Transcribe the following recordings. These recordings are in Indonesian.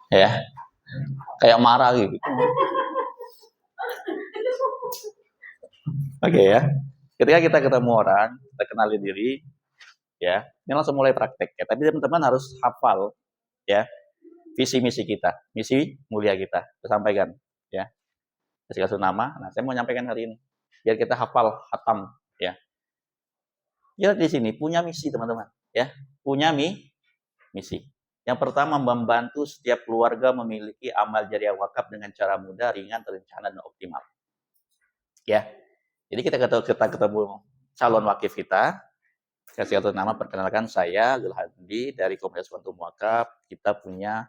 ya, kayak marah gitu. Oke ya. Ketika kita ketemu orang, kita kenali diri, ya, ini langsung mulai praktek ya. Tapi teman-teman harus hafal ya visi misi kita, misi mulia kita. Saya sampaikan ya. Kasih kasih nama. Nah, saya mau nyampaikan hari ini biar kita hafal hatam ya. Kita di sini punya misi teman-teman ya. Punya misi. Yang pertama membantu setiap keluarga memiliki amal jariah wakaf dengan cara mudah, ringan, terencana dan optimal. Ya. Jadi kita ketemu calon wakif kita, kasih satu nama, perkenalkan saya Zul Hadi dari Komunitas Quantum Wakaf. Kita punya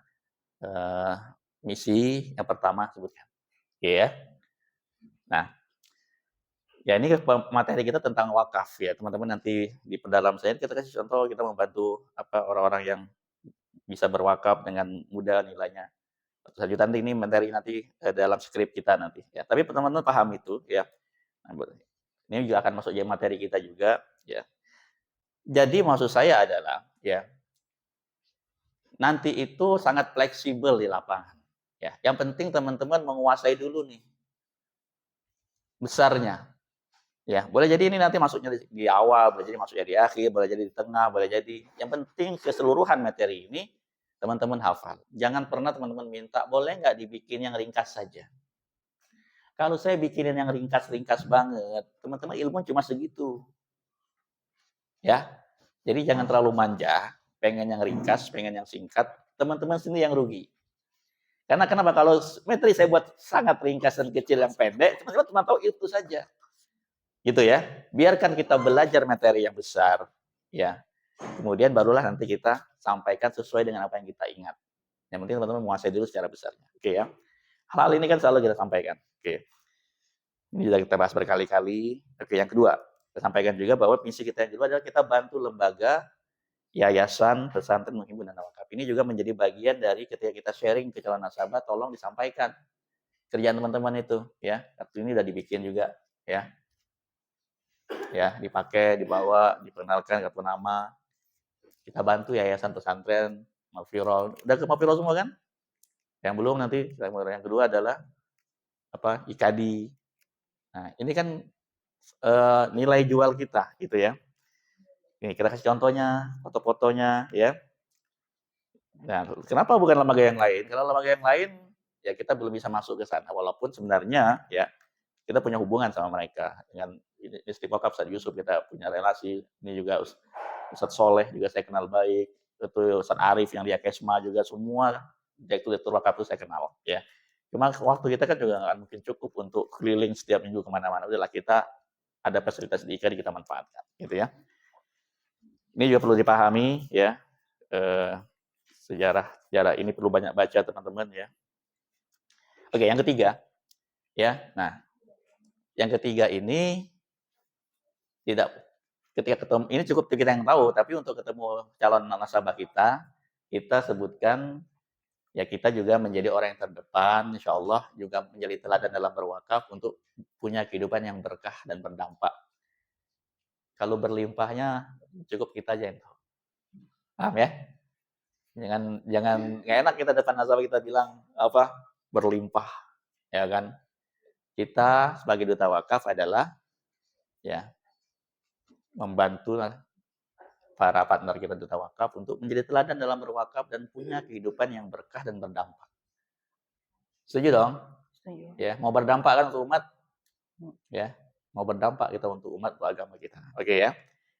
misi yang pertama sebutkan. Oke ya. Nah, ya ini materi kita tentang wakaf ya. Teman-teman nanti di pendalam saya kita kasih contoh, kita membantu orang-orang yang bisa berwakaf dengan mudah nilainya. Selanjutnya nanti ini materi nanti dalam skrip kita nanti ya. Tapi teman-teman paham itu ya. Nah, ini juga akan masuk jadi materi kita juga ya. Jadi maksud saya adalah ya nanti itu sangat fleksibel di lapangan. Ya, yang penting teman-teman menguasai dulu nih besarnya. Ya, boleh jadi ini nanti masuknya di awal, boleh jadi masuknya di akhir, boleh jadi di tengah, boleh jadi. Yang penting keseluruhan materi ini teman-teman hafal. Jangan pernah teman-teman minta, boleh nggak dibikin yang ringkas saja. Kalau saya bikinin yang ringkas-ringkas banget, teman-teman ilmu cuma segitu. Ya, jadi jangan terlalu manja, pengen yang ringkas, pengen yang singkat, teman-teman sini yang rugi. Karena kenapa? Kalau materi saya buat sangat ringkas dan kecil yang pendek, teman-teman cuma tahu itu saja. Gitu ya. Biarkan kita belajar materi yang besar, ya. Kemudian barulah nanti kita sampaikan sesuai dengan apa yang kita ingat. Yang penting teman-teman menguasai dulu secara besarnya. Oke ya. Hal-hal ini kan selalu kita sampaikan. Oke. Ini sudah kita bahas berkali-kali. Oke, yang kedua, kita sampaikan juga bahwa misi kita yang kedua adalah kita bantu lembaga, yayasan, pesantren, menghimpun dana wakaf. Ini juga menjadi bagian dari ketika kita sharing ke calon nasabah, tolong disampaikan kerjaan teman-teman itu ya. Kartu ini sudah dibikin juga ya. Ya, dipakai, dibawa, diperkenalkan kartu nama. Kita bantu yayasan pesantren, Mafirol. Udah ke Mafirol semua kan? Yang belum nanti yang kedua adalah apa? Ikadi. Nah, ini kan nilai jual kita gitu ya. Nih, kita kasih contohnya, foto-fotonya ya. Nah, kenapa bukan lembaga yang lain? Kalau lembaga yang lain ya kita belum bisa masuk ke sana walaupun sebenarnya ya kita punya hubungan sama mereka dengan Istiqomah Ustadz Yusuf, kita punya relasi. Ini juga Ustadz Soleh juga saya kenal baik. Itu Ustadz Arif yang di Kesma juga, semua direktur wakaf itu saya kenal ya. Cuma waktu kita kan juga nggak mungkin cukup untuk keliling setiap minggu kemana-mana. Udahlah kita ada fasilitas di IKAD kita manfaatkan gitu ya. Ini juga perlu dipahami ya. Sejarah ini perlu banyak baca teman-teman ya. Oke, yang ketiga ya. Nah, yang ketiga ini tidak ketika ketemu ini cukup kita yang tahu, tapi untuk ketemu calon nasabah kita sebutkan ya kita juga menjadi orang yang terdepan, insya Allah juga menjadi teladan dalam berwakaf untuk punya kehidupan yang berkah dan berdampak. Kalau berlimpahnya cukup kita aja yang tahu. Paham ya? Jangan nggak enak kita depan nasabah kita bilang apa berlimpah, ya kan? Kita sebagai duta wakaf adalah ya membantu para partner kita duta wakaf untuk menjadi teladan dalam berwakaf dan punya kehidupan yang berkah dan berdampak. Setuju dong? Setuju. Ya, mau berdampak kan untuk umat? Ya, mau berdampak kita untuk umat, untuk agama kita. Oke ya.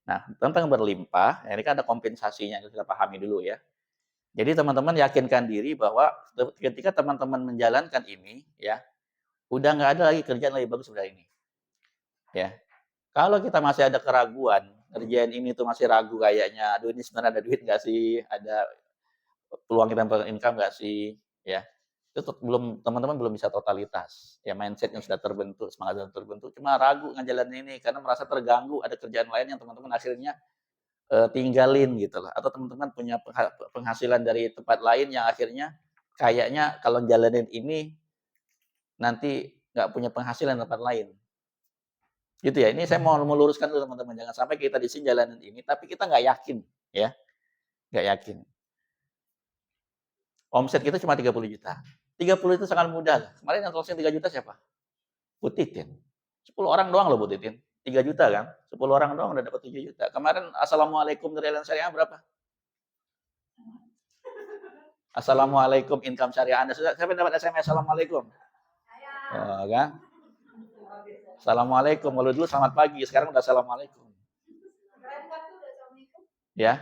Nah, tentang berlimpah, ini kan ada kompensasinya, kita pahami dulu ya. Jadi teman-teman yakinkan diri bahwa ketika teman-teman menjalankan ini, ya, udah nggak ada lagi kerjaan lebih bagus dari ini. Ya, kalau kita masih ada keraguan, kerjaan ini tuh masih ragu kayaknya, aduh ini sebenarnya ada duit nggak sih, ada peluang kita income nggak sih, ya, itu belum, teman-teman belum bisa totalitas. Ya mindset yang sudah terbentuk, semangat yang terbentuk, cuma ragu ngejalanin ini karena merasa terganggu, ada kerjaan lain yang teman-teman akhirnya tinggalin gitu loh. Atau teman-teman punya penghasilan dari tempat lain yang akhirnya kayaknya kalau jalanin ini nanti nggak punya penghasilan di tempat lain. Gitu ya. Ini saya mau meluruskan dulu teman-teman. Jangan sampai kita di sini jalanin ini, tapi kita nggak yakin, ya, nggak yakin. Omset kita cuma 30 juta. 30 itu sangat mudah. Kemarin yang closing 3 juta siapa? Bu Titin. 10 orang doang loh Bu Titin. 3 juta kan? 10 orang doang udah dapat 7 juta. Kemarin Assalamualaikum dari Allianz Syariah berapa? Assalamualaikum income syariah Anda. Siapa dapat SMS Assalamualaikum? Oh, kan? Assalamualaikum. Kalau dulu selamat pagi, sekarang udah Assalamualaikum. Ya.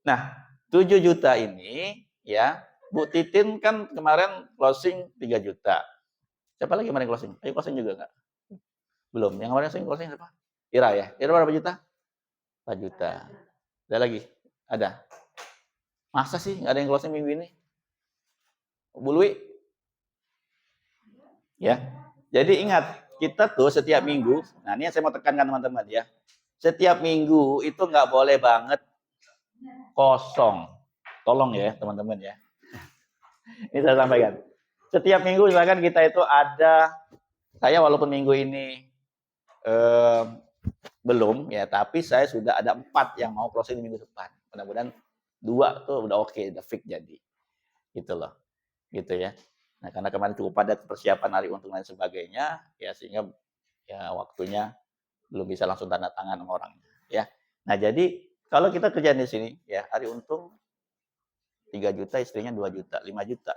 Nah, 7 juta ini ya, Bu Titin kan kemarin closing 3 juta. Siapa lagi kemarin closing? Ayo closing juga enggak? Belum. Yang kemarin closing siapa? Ira ya. Ira berapa juta? 4 juta. Ada lagi? Ada. Masa sih nggak ada yang closing minggu ini? Bu Lui? Ya. Jadi ingat, kita tuh setiap minggu, nah ini yang saya mau tekankan teman-teman ya. Setiap minggu itu nggak boleh banget kosong. Tolong ya teman-teman ya. Ini saya sampaikan. Setiap minggu misalkan kita itu ada, saya walaupun minggu ini belum ya, tapi saya sudah ada 4 yang mau closing di minggu depan. Mudah-mudahan 2 tuh udah oke, udah fix jadi. Gitu loh. Gitu ya. Nah, karena kemarin cukup padat persiapan hari untung dan sebagainya, ya sehingga ya waktunya belum bisa langsung tanda tangan sama orangnya, ya. Nah, jadi kalau kita kerjaan di sini, ya hari untung 3 juta, istrinya 2 juta, 5 juta.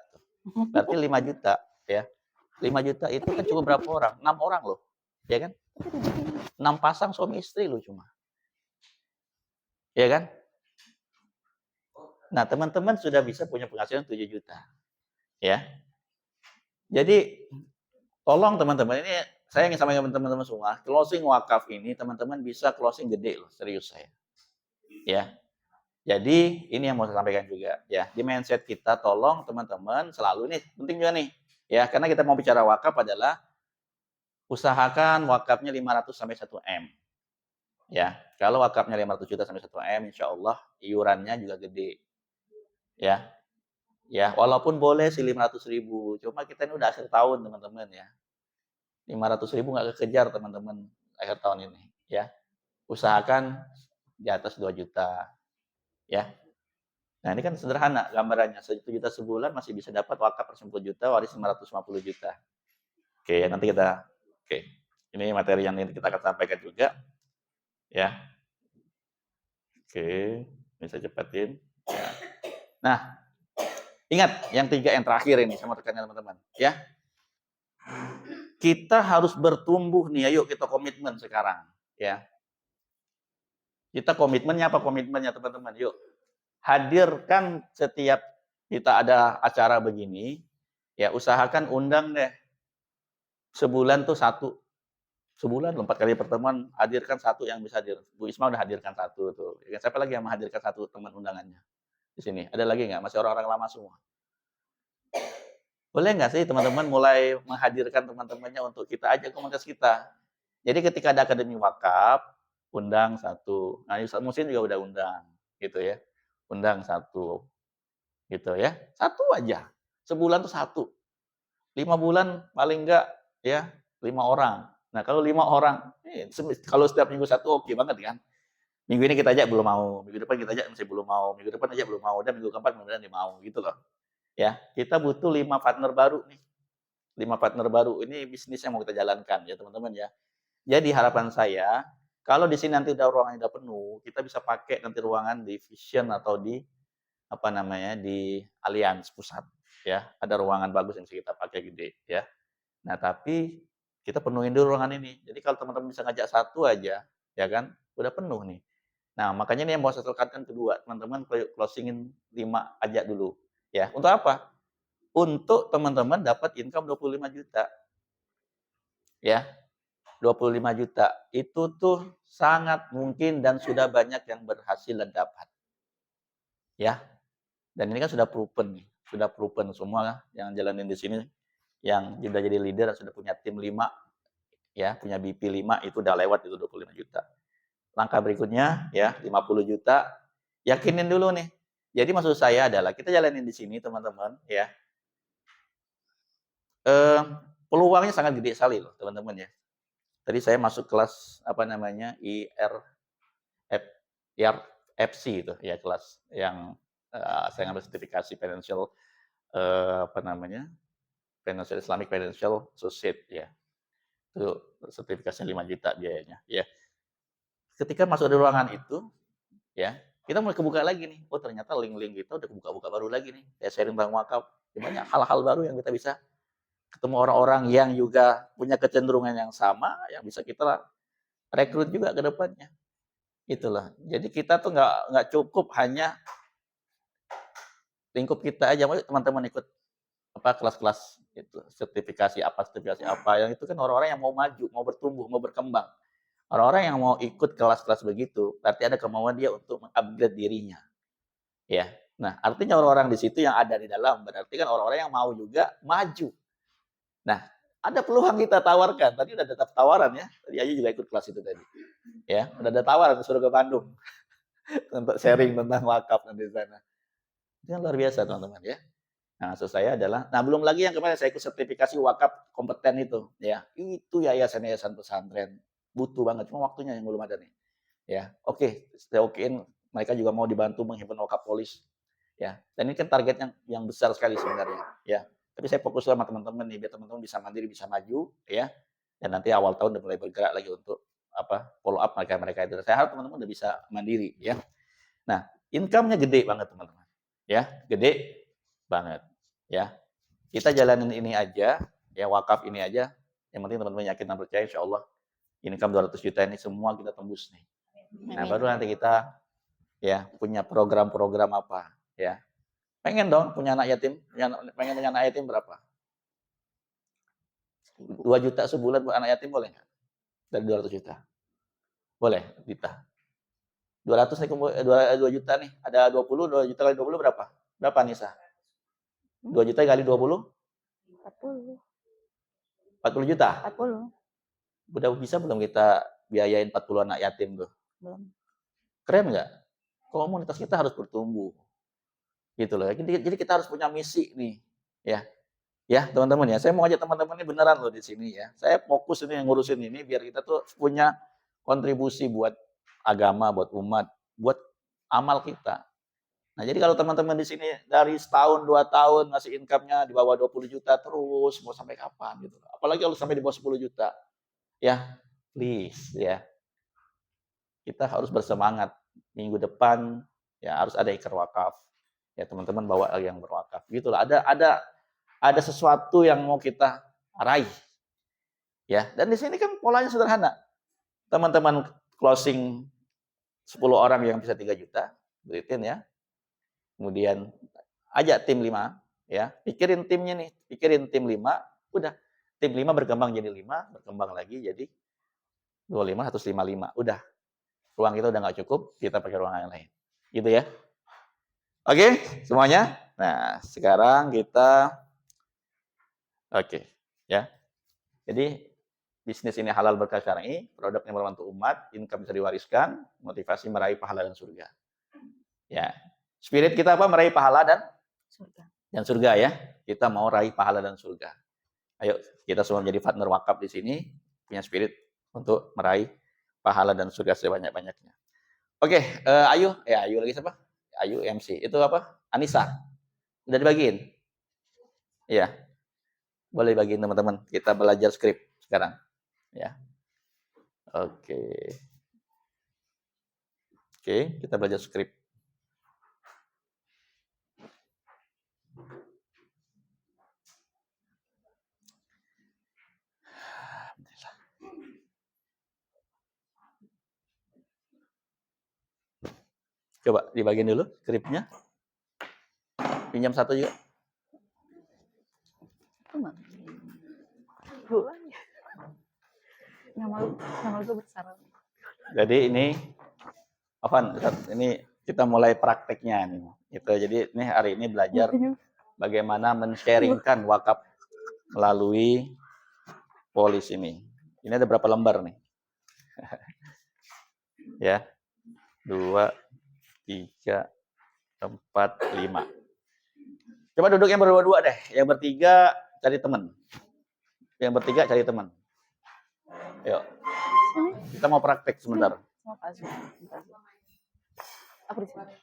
Berarti 5 juta, ya. 5 juta itu kan cukup berapa orang? 6 orang loh, ya kan? 6 pasang suami istri loh cuma. Ya kan? Nah, teman-teman sudah bisa punya penghasilan 7 juta. Ya. Jadi tolong teman-teman, ini saya ingin sampaikan teman-teman semua, closing wakaf ini teman-teman bisa closing gede loh, serius saya. Ya. Jadi ini yang mau saya sampaikan juga ya. Di mindset kita tolong teman-teman selalu nih, penting juga nih. Ya, karena kita mau bicara wakaf adalah usahakan wakafnya 500 sampai 1 M. Ya, kalau wakafnya 500 juta sampai 1 M, insya Allah iurannya juga gede. Ya, ya walaupun boleh sih 500.000, cuma kita ini udah akhir tahun teman-teman ya. 500.000 nggak kekejar teman-teman akhir tahun ini ya. Usahakan di atas 2 juta ya. Nah, ini kan sederhana gambarannya. 1 juta sebulan masih bisa dapat wakaf per 10 juta, waris 550 juta. Oke, nanti kita oke. Ini materi yang kita akan sampaikan juga ya. Oke, bisa cepatin ya. Nah, ingat yang 3 yang terakhir ini saya mau tekankan teman-teman ya. Kita harus bertumbuh nih, ayo kita komitmen sekarang ya. Kita komitmennya apa komitmennya teman-teman? Yuk. Hadirkan setiap kita ada acara begini, ya usahakan undang deh. Sebulan tuh 1. Sebulan 4 kali pertemuan, hadirkan 1 yang bisa hadir. Bu Isma udah hadirkan 1 tuh. Ya, siapa lagi yang menghadirkan 1 teman undangannya di sini? Ada lagi nggak? Masih orang-orang lama semua. Boleh nggak sih teman-teman mulai menghadirkan teman-temannya untuk kita ajak komunitas kita. Jadi ketika ada akademi wakaf, undang 1. Nah, Ustaz Musin juga udah undang, gitu ya. Undang 1, gitu ya. 1 aja. Sebulan tuh 1. 5 bulan paling enggak ya 5 orang. Nah, kalau 5 orang, kalau setiap minggu 1 oke banget kan. Minggu ini kita ajak belum mau, minggu depan kita ajak masih belum mau, minggu depan ajak belum mau, dan minggu keempat mudah-mudahan dia mau gitu loh. Ya, kita butuh 5 partner baru nih. 5 partner baru ini bisnis yang mau kita jalankan ya teman-teman ya. Jadi harapan saya, kalau di sini nanti udah ruangannya udah penuh, kita bisa pakai nanti ruangan di Vision atau di apa namanya di Allianz Pusat ya. Ada ruangan bagus yang bisa kita pakai gede ya. Nah, tapi kita penuhin dulu ruangan ini. Jadi kalau teman-teman bisa ngajak 1 aja, ya kan, udah penuh nih. Nah, makanya ini yang mau saya tekankan kedua, teman-teman closingin 5 aja dulu. Ya, untuk apa? Untuk teman-teman dapat income 25 juta. Ya, 25 juta. Itu tuh sangat mungkin dan sudah banyak yang berhasil dan dapat. Ya. Dan ini kan sudah proven nih. Sudah proven semua yang jalanin di sini yang sudah jadi leader, sudah punya tim 5 ya, punya BP 5 itu udah lewat itu 25 juta. Langkah berikutnya ya 50 juta. Yakinin dulu nih. Jadi maksud saya adalah kita jalanin di sini teman-teman ya. Peluangnya sangat gede sekali loh teman-teman ya. Tadi saya masuk kelas apa namanya IRFC itu ya, kelas yang saya ngambil sertifikasi financial apa namanya, Financial Islamic Financial Society ya. Itu sertifikasinya 5 juta biayanya ya. Ketika masuk di ruangan itu ya, kita mulai kebuka lagi nih. Oh ternyata link-link kita udah kebuka-buka baru lagi nih. Ya sharing tentang wakaf. Banyak hal-hal baru yang kita bisa ketemu orang-orang yang juga punya kecenderungan yang sama, yang bisa kita rekrut juga ke depannya. Itulah. Jadi kita tuh nggak cukup hanya lingkup kita aja, mari teman-teman ikut apa kelas-kelas itu sertifikasi apa yang itu kan orang-orang yang mau maju, mau bertumbuh, mau berkembang. Orang-orang yang mau ikut kelas-kelas begitu, berarti ada kemauan dia untuk mengupgrade dirinya. Ya. Nah, artinya orang-orang di situ yang ada di dalam berarti kan orang-orang yang mau juga maju. Nah, ada peluang kita tawarkan. Tadi udah ada tawaran ya. Tadi Ayu juga ikut kelas itu tadi. Ya, udah ada tawaran suruh ke Bandung untuk sharing tentang wakaf nanti di sana. Itu kan luar biasa teman-teman ya. Nah, maksud saya adalah, nah belum lagi yang kemarin saya ikut sertifikasi wakaf kompeten itu, ya. Itu yayasan-yayasan pesantren butuh banget, cuma waktunya yang belum ada nih. Ya, oke, saya okein mereka juga mau dibantu menghimpun wakaf polis, ya. Dan ini kan target yang besar sekali sebenarnya, ya. Tapi saya fokus sama teman-teman nih, biar teman-teman bisa mandiri, bisa maju, ya. Dan nanti awal tahun udah mulai bergerak lagi untuk apa follow up mereka itu. Saya harap teman-teman udah bisa mandiri, ya. Nah, income-nya gede banget teman-teman, ya, gede banget. Ya, kita jalanin ini aja, ya wakaf ini aja. Yang penting teman-teman yakin dan percaya, insya Allah income 200 juta ini semua kita tembus nih. Nah, baru nanti kita ya punya program-program apa, ya. Pengen dong punya anak yatim, pengen punya anak yatim berapa? 2 juta sebulan buat anak yatim boleh nggak? Dari 200 juta. Boleh, Dita. 200 nih, 2 juta nih. Ada 20, 2 juta kali 20 berapa? Berapa Nisa? 2 juta kali 20? 40. 40 juta? 40. Udah bisa belum kita biayain 40 anak yatim tuh? Belum. Keren nggak? Komunitas kita harus bertumbuh. Gitu loh. Jadi kita harus punya misi nih. Ya. Ya, teman-teman ya. Saya mau ajak teman-teman ini beneran loh di sini ya. Saya fokus ini yang ngurusin ini biar kita tuh punya kontribusi buat agama, buat umat, buat amal kita. Nah, jadi kalau teman-teman di sini dari setahun, 2 tahun ngasih income-nya di bawah 20 juta terus, mau sampai kapan gitu. Apalagi kalau sampai di bawah 10 juta. Ya, please ya. Kita harus bersemangat. Minggu depan ya harus ada ikrar wakaf. Ya, teman-teman bawa lagi yang berwakaf. Gitulah. Ada sesuatu yang mau kita raih. Ya, dan di sini kan polanya sederhana. Teman-teman closing 10 orang yang bisa 3 juta, beritin ya. Kemudian ajak tim 5, ya. Pikirin timnya nih, pikirin tim 5, udah. Tim 5 berkembang jadi 5, berkembang lagi jadi 25, 155. Udah. Ruang kita udah nggak cukup, kita pakai ruang yang lain. Gitu ya. Oke, semuanya. Nah, sekarang kita oke, ya. Jadi bisnis ini halal berkah sekarang ini, produknya membantu umat, income bisa diwariskan, motivasi meraih pahala dan surga. Ya. Spirit kita apa? Meraih pahala dan surga ya. Kita mau raih pahala dan surga. Ayo kita semua menjadi partner wakaf di sini, punya spirit untuk meraih pahala dan surga sebanyak-banyaknya. Oke, Ayu lagi siapa? Ayu MC. Itu apa? Anissa. Udah dibagiin? Iya. Boleh bagiin teman-teman. Kita belajar skrip sekarang. Ya. Oke. Oke, kita belajar skrip. Coba dibagiin dulu skripnya. Pinjam satu juga. Nama lu besar. Jadi ini Afan, ini kita mulai prakteknya nih. Gitu. Jadi ini hari ini belajar bagaimana men-sharingkan wakaf melalui polis ini. Ini ada berapa lembar nih? Ya. 2, 3, 4, 5. Coba duduk yang berdua-dua deh. Yang bertiga cari teman. Yang bertiga cari teman. Yuk. Kita mau praktek sebentar. Aku di sini.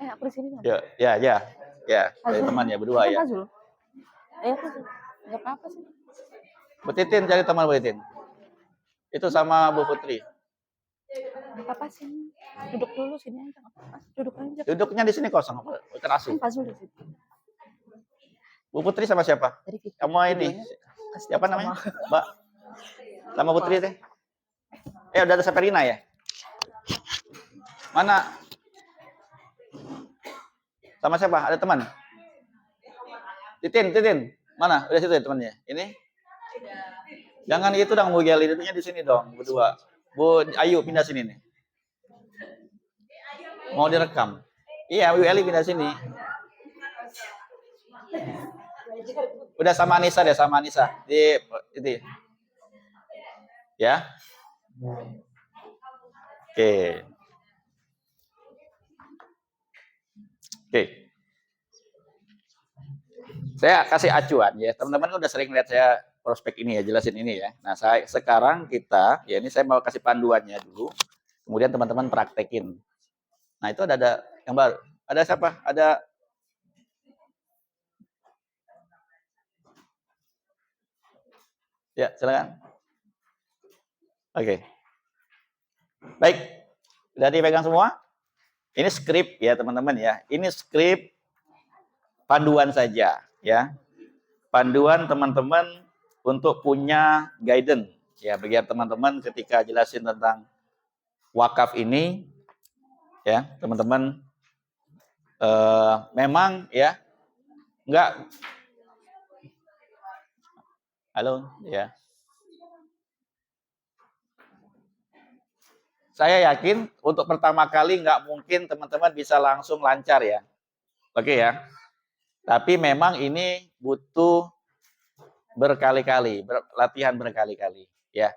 Aku di sini. Ya. Ya, dari Fazul. teman ya berdua Bukan ya. Fazul. Ayo Fazul. Gak apa-apa sih. Bu Titin cari teman Bu Titin. Itu sama Bu Putri. Gak apa-apa sih. Duduk dulu sini aja. Gak apa-apa. Duduk aja. Duduknya di sini kosong. Ikan Kan asin. Fazul di situ. Bu Putri sama siapa? Dari Sama ini. videonya kasih Siapa tahu namanya? sama Mbak. Sama Putri deh. Udah ada Severina ya? Mana? Sama siapa? Ada teman? Titin. Mana? Udah situ ya temannya. Ini? Jangan itu dong Bu Geli, duduknya di sini dong, berdua. Bu Ayu pindah sini nih. Mau direkam. Iya, Bu Eli pindah sini. Udah sama Anissa deh, sama Anissa. Di itu. Ya. Oke. Saya kasih acuan ya. Teman-teman udah sering lihat saya prospek ini ya, jelasin ini ya. Nah, sekarang kita ya ini saya mau kasih panduannya dulu. Kemudian teman-teman praktekin. Nah, itu ada yang baru. Ada siapa? Ada ya, silakan. Oke. Baik. Udah dipegang semua? Ini skrip ya, teman-teman ya. Ini skrip panduan saja ya. Panduan teman-teman untuk punya guidance ya, bagi teman-teman ketika jelasin tentang wakaf ini ya, teman-teman memang ya enggak halo ya. Saya yakin untuk pertama kali nggak mungkin teman-teman bisa langsung lancar ya. Oke ya. Tapi memang ini butuh berkali-kali, latihan berkali-kali ya.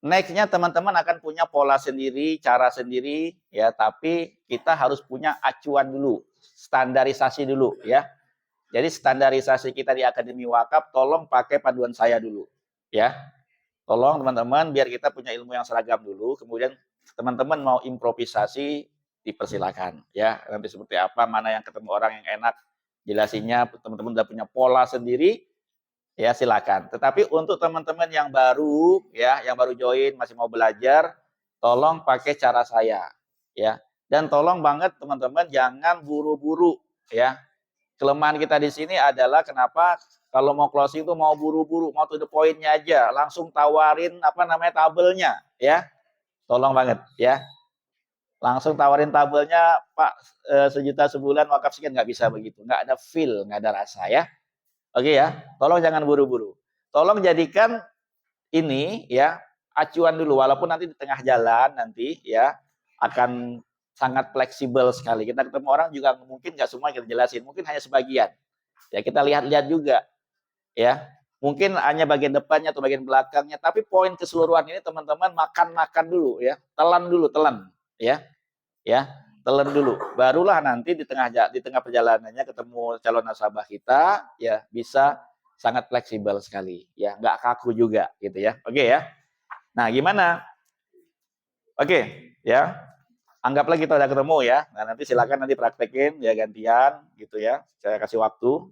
Next-nya teman-teman akan punya pola sendiri, cara sendiri ya, tapi kita harus punya acuan dulu, standarisasi dulu ya. Jadi standarisasi kita di Akademi Wakaf tolong pakai panduan saya dulu ya. Tolong teman-teman biar kita punya ilmu yang seragam dulu, kemudian teman-teman mau improvisasi dipersilakan ya. Nanti seperti apa, mana yang ketemu orang yang enak jelasinnya, teman-teman udah punya pola sendiri ya silakan. Tetapi untuk teman-teman yang baru ya, yang baru join masih mau belajar, tolong pakai cara saya ya. Dan tolong banget teman-teman jangan buru-buru ya. Kelemahan kita di sini adalah kenapa kalau mau closing itu mau buru-buru, mau to the point-nya aja, langsung tawarin apa namanya tabelnya ya. Tolong banget ya. Langsung tawarin tabelnya, Pak, sejuta sebulan wakaf sekian, nggak bisa begitu. Nggak ada feel, nggak ada rasa ya. Oke ya, tolong jangan buru-buru. Tolong jadikan ini ya acuan dulu, walaupun nanti di tengah jalan nanti ya akan sangat fleksibel sekali. Kita ketemu orang juga mungkin nggak semua kita jelasin, mungkin hanya sebagian. Ya kita lihat-lihat juga ya. Mungkin hanya bagian depannya atau bagian belakangnya, tapi poin keseluruhan ini teman-teman makan dulu ya, telan dulu, telan ya. Ya, telan dulu. Barulah nanti di tengah perjalanannya ketemu calon nasabah kita ya bisa sangat fleksibel sekali ya, nggak kaku juga gitu ya. Oke ya. Nah, gimana? Oke, ya. Anggaplah kita udah ketemu ya. Nah, nanti silakan nanti praktekin ya gantian gitu ya. Saya kasih waktu.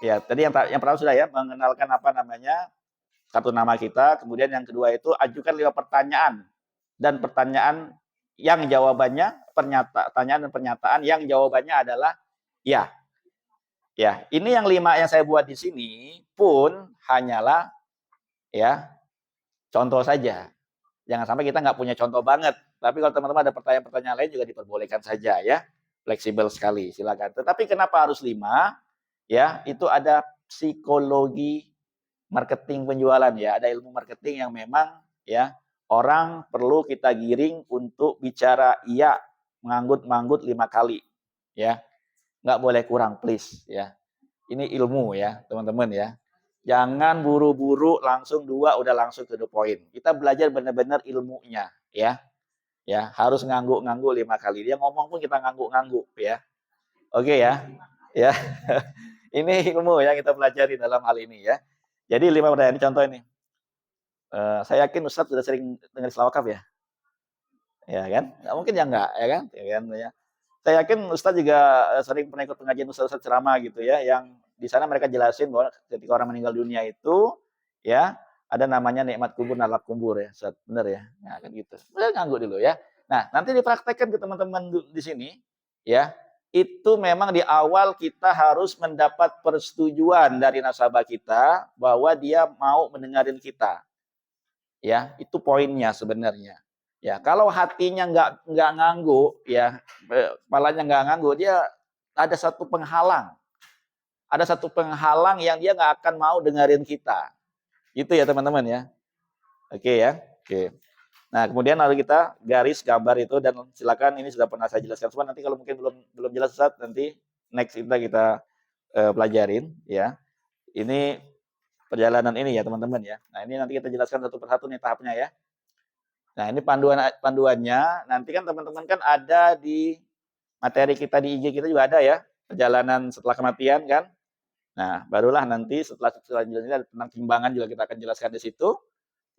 Ya, tadi yang pertama sudah ya mengenalkan apa namanya kartu nama kita. Kemudian yang kedua itu ajukan 5 pertanyaan dan pertanyaan yang jawabannya pertanyaan dan pernyataan yang jawabannya adalah ya. Ya, ini yang 5 yang saya buat di sini pun hanyalah ya contoh saja. Jangan sampai kita nggak punya contoh banget. Tapi kalau teman-teman ada pertanyaan-pertanyaan lain juga diperbolehkan saja ya. Fleksibel sekali, silakan. Tetapi kenapa harus 5? Ya, itu ada psikologi marketing penjualan ya. Ada ilmu marketing yang memang ya orang perlu kita giring untuk bicara iya, manggut-manggut 5 kali ya. Nggak boleh kurang please ya. Ini ilmu ya, teman-teman ya. Jangan buru-buru langsung 2 udah langsung to the point. Kita belajar benar-benar ilmunya ya. Ya, harus ngangguk-ngangguk 5 kali. Dia ngomong pun kita ngangguk-ngangguk ya. Oke ya. Ya. Ini ilmu yang kita pelajari dalam hal ini ya. Jadi 5 pertanyaan ini contoh ini. Saya yakin Ustadz sudah sering dengar istilah wakaf ya? Ya kan? Nggak mungkin ya enggak, ya kan? Ya kan ya. Saya yakin Ustadz juga sering pernah ikut pengajian Ustadz ceramah gitu ya, yang di sana mereka jelasin bahwa ketika orang meninggal dunia itu, ya ada namanya nikmat kubur, nalak kubur ya, Ustadz. Bener ya? Nah, kan gitu. Boleh nganggu dulu ya. Nah, nanti dipraktekkan ke teman-teman di sini, ya. Itu memang di awal kita harus mendapat persetujuan dari nasabah kita bahwa dia mau mendengarin kita. Ya, itu poinnya sebenarnya. Ya, kalau hatinya nggak nganggu, ya, kepalanya nggak nganggu, dia ada satu penghalang. Ada satu penghalang yang dia nggak akan mau dengerin kita. Itu ya teman-teman ya. Oke ya. Oke. Nah, kemudian lalu kita garis gambar itu dan silakan ini sudah pernah saya jelaskan semua. Nanti kalau mungkin belum belum jelas Ustaz, nanti next kita pelajarin ya. Ini perjalanan ini ya teman-teman ya. Nah, ini nanti kita jelaskan satu persatu nih tahapnya ya. Nah, ini panduannya. Nanti kan teman-teman kan ada di materi kita di IG kita juga ada ya, perjalanan setelah kematian kan. Nah, barulah nanti setelah selanjutnya tentang timbangan juga kita akan jelaskan di situ.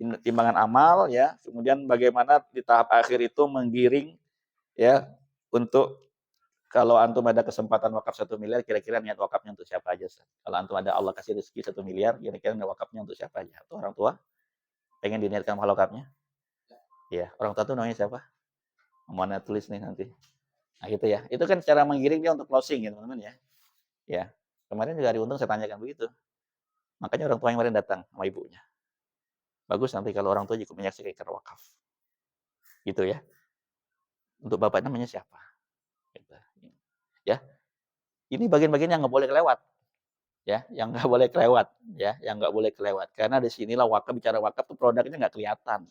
Timbangan amal ya, kemudian bagaimana di tahap akhir itu menggiring ya untuk kalau antum ada kesempatan wakaf 1 miliar, kira-kira niat wakafnya untuk siapa aja? Kalau antum ada Allah kasih rezeki 1 miliar, kira-kira niat wakafnya untuk siapa aja? Atau orang tua pengen diniatkan wakafnya? Iya, orang tua tuh namanya siapa? Mana tulis nih nanti. Nah gitu ya. Itu kan cara menggiring dia untuk closing ya teman-teman ya. Ya. Kemarin juga hari untung saya tanyakan begitu. Makanya orang tua yang kemarin datang sama ibunya. Bagus nanti kalau orang tua juga menyaksikan ikrar wakaf. Gitu ya. Untuk bapak namanya siapa? Gitu. Ya. Ini bagian-bagian yang nggak boleh kelewat. Ya, yang nggak boleh kelewat. Ya, yang nggak boleh kelewat. Karena di sinilah wakaf, bicara wakaf tuh produknya nggak kelihatan.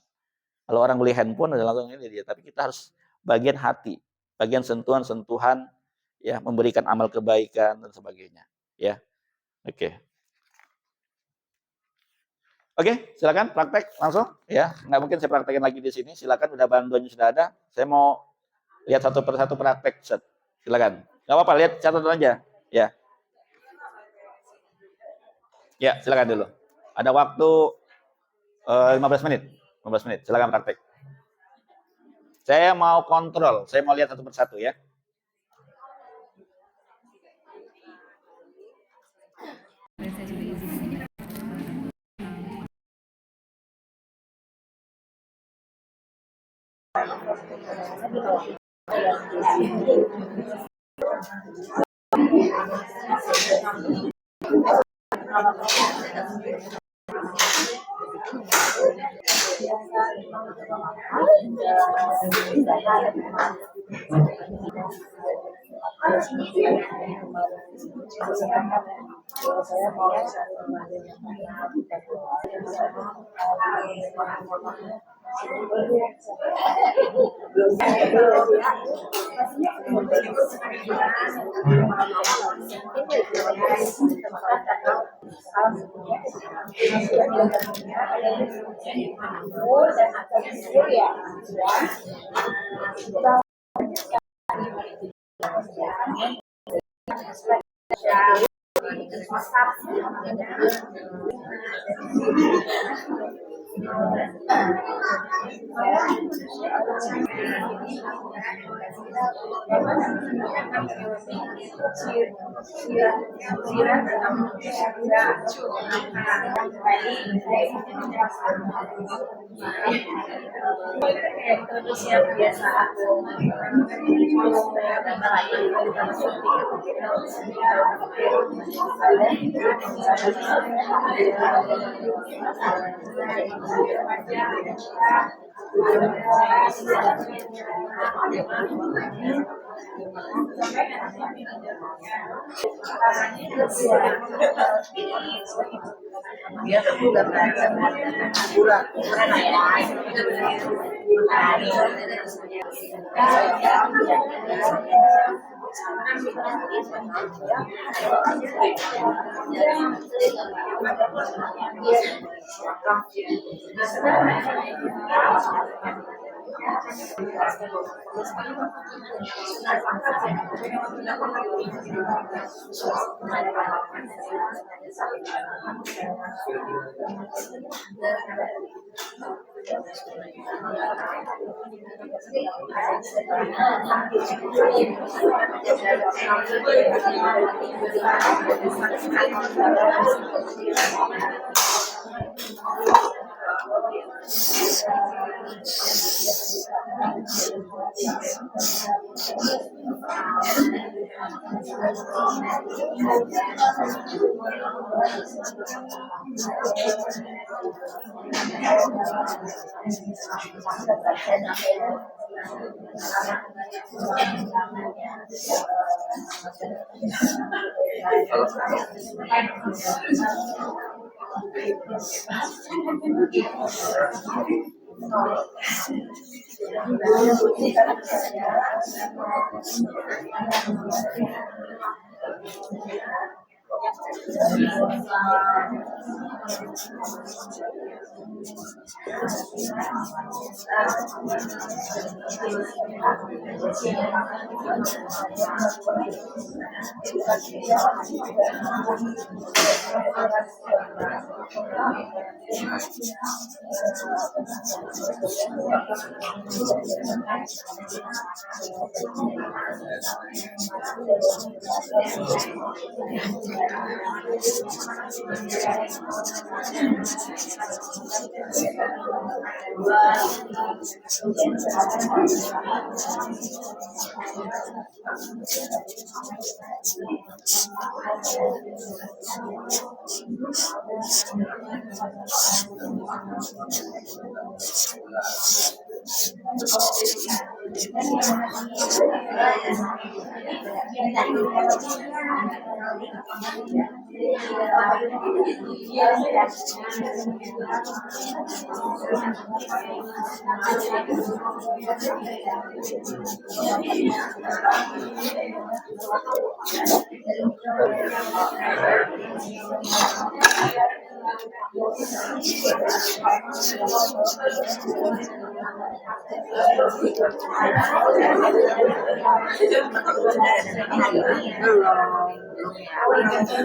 Kalau orang beli handphone udah langsung ini dia. Tapi kita harus bagian hati. Bagian sentuhan-sentuhan. Ya, memberikan amal kebaikan dan sebagainya. Ya. Oke. Oke, silakan praktek langsung ya. Nggak mungkin saya praktekin lagi di sini. Silakan udah bantuannya sudah ada. Saya mau lihat satu persatu praktek. Silakan. Nggak apa-apa, lihat catatan aja. Ya. Ya, silakan dulu. Ada waktu 15 menit. 15 menit. Silakan praktek. Saya mau kontrol. Saya mau lihat satu persatu ya.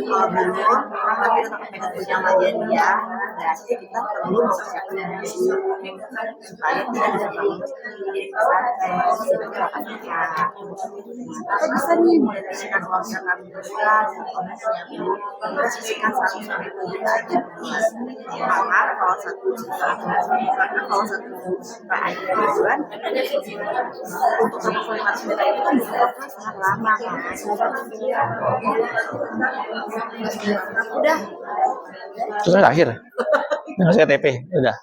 Kalau belum, tapi tetap pengen punya kejadian dia, berarti kita perlu mempersiapkan diri supaya kita bisa bangun diri pesantren, itu berapa nikah. Atau bisa nih mulai sisihkan uang zakat bulan, kondisinya dulu, kita sisihkan 1 sampai 2 juta aja per bulan. Karena kalau 1 juta, karena kalau 1 juta aja per bulan, untuk 1,5 juta itu kan bisa sangat lama kan. Udah. Sudah akhir. Nggak saya TP, udah.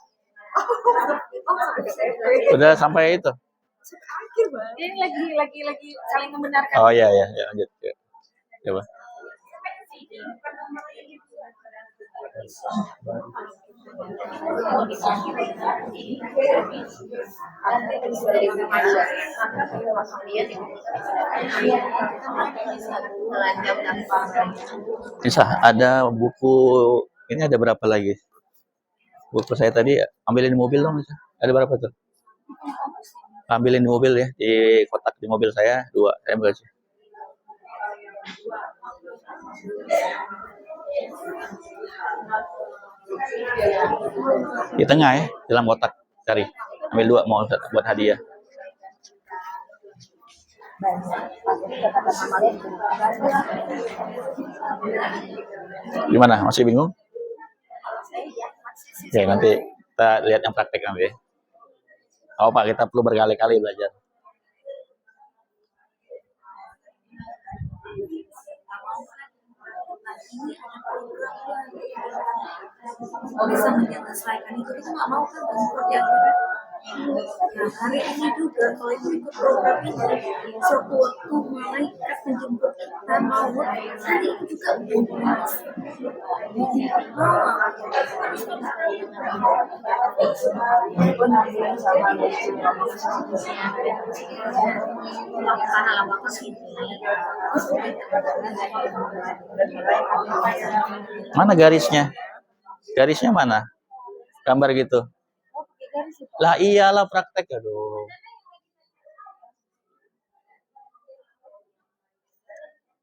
Udah sampai itu. Akhir, Bang. Ini lagi saling membenarkan. Oh iya ya, lanjut. Ya. Coba. Bisa, ada buku, ini ada berapa lagi? Buku saya tadi ambilin di mobil dong, bisa. Ada berapa tuh? Ambilin di mobil ya, di kotak di mobil saya 2, saya ambil aja. Di tengah ya, dalam kotak cari. Ambil 2 mau buat hadiah. Gimana? Masih bingung? Oke, nanti kita lihat yang praktek nanti ya. Oh Pak, kita perlu berkali-kali belajar. Kalau bisa menyelesaikan itu kita nggak mau kan seperti akhirnya. Nah, hari ini juga kalau itu ikut program ini, suatu waktu malaikat menjemput kita mau hari ini juga Mana garisnya? Garisnya mana? Gambar gitu. Lah iyalah praktek, aduh.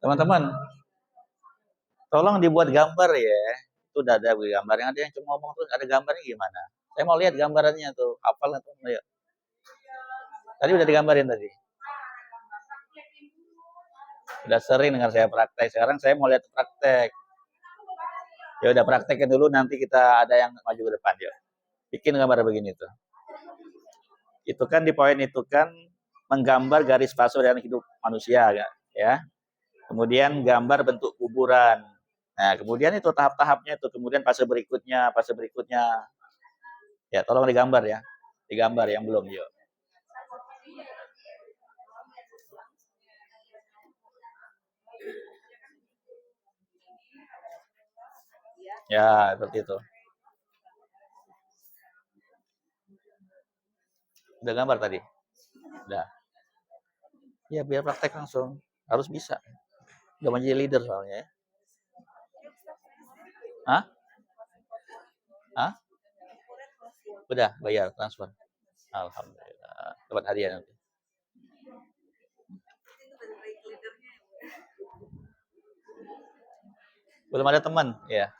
Teman-teman, tolong dibuat gambar ya. Itu udah ada gambar, yang ada yang cuma ngomong terus ada gambarnya gimana? Saya mau lihat gambarannya tuh, hafal atau enggak? Tadi udah digambarin tadi. Udah sering dengar saya praktek. Sekarang saya mau lihat praktek. Ya udah praktekin dulu, nanti kita ada yang maju ke depan ya. Bikin gambar begini tuh. Itu kan di poin itu kan menggambar garis fase dalam hidup manusia ya. Kemudian gambar bentuk kuburan. Nah, kemudian itu tahap-tahapnya itu, kemudian fase berikutnya, fase berikutnya. Ya, tolong digambar ya. Digambar yang belum, yuk. Ya, seperti itu. Udah gambar tadi? Udah. Ya, biar praktek langsung. Harus bisa. Udah menjadi leader soalnya ya. Hah? Hah? Udah, bayar, transfer. Alhamdulillah. Dapat hadiah nanti. Belum ada teman, ya.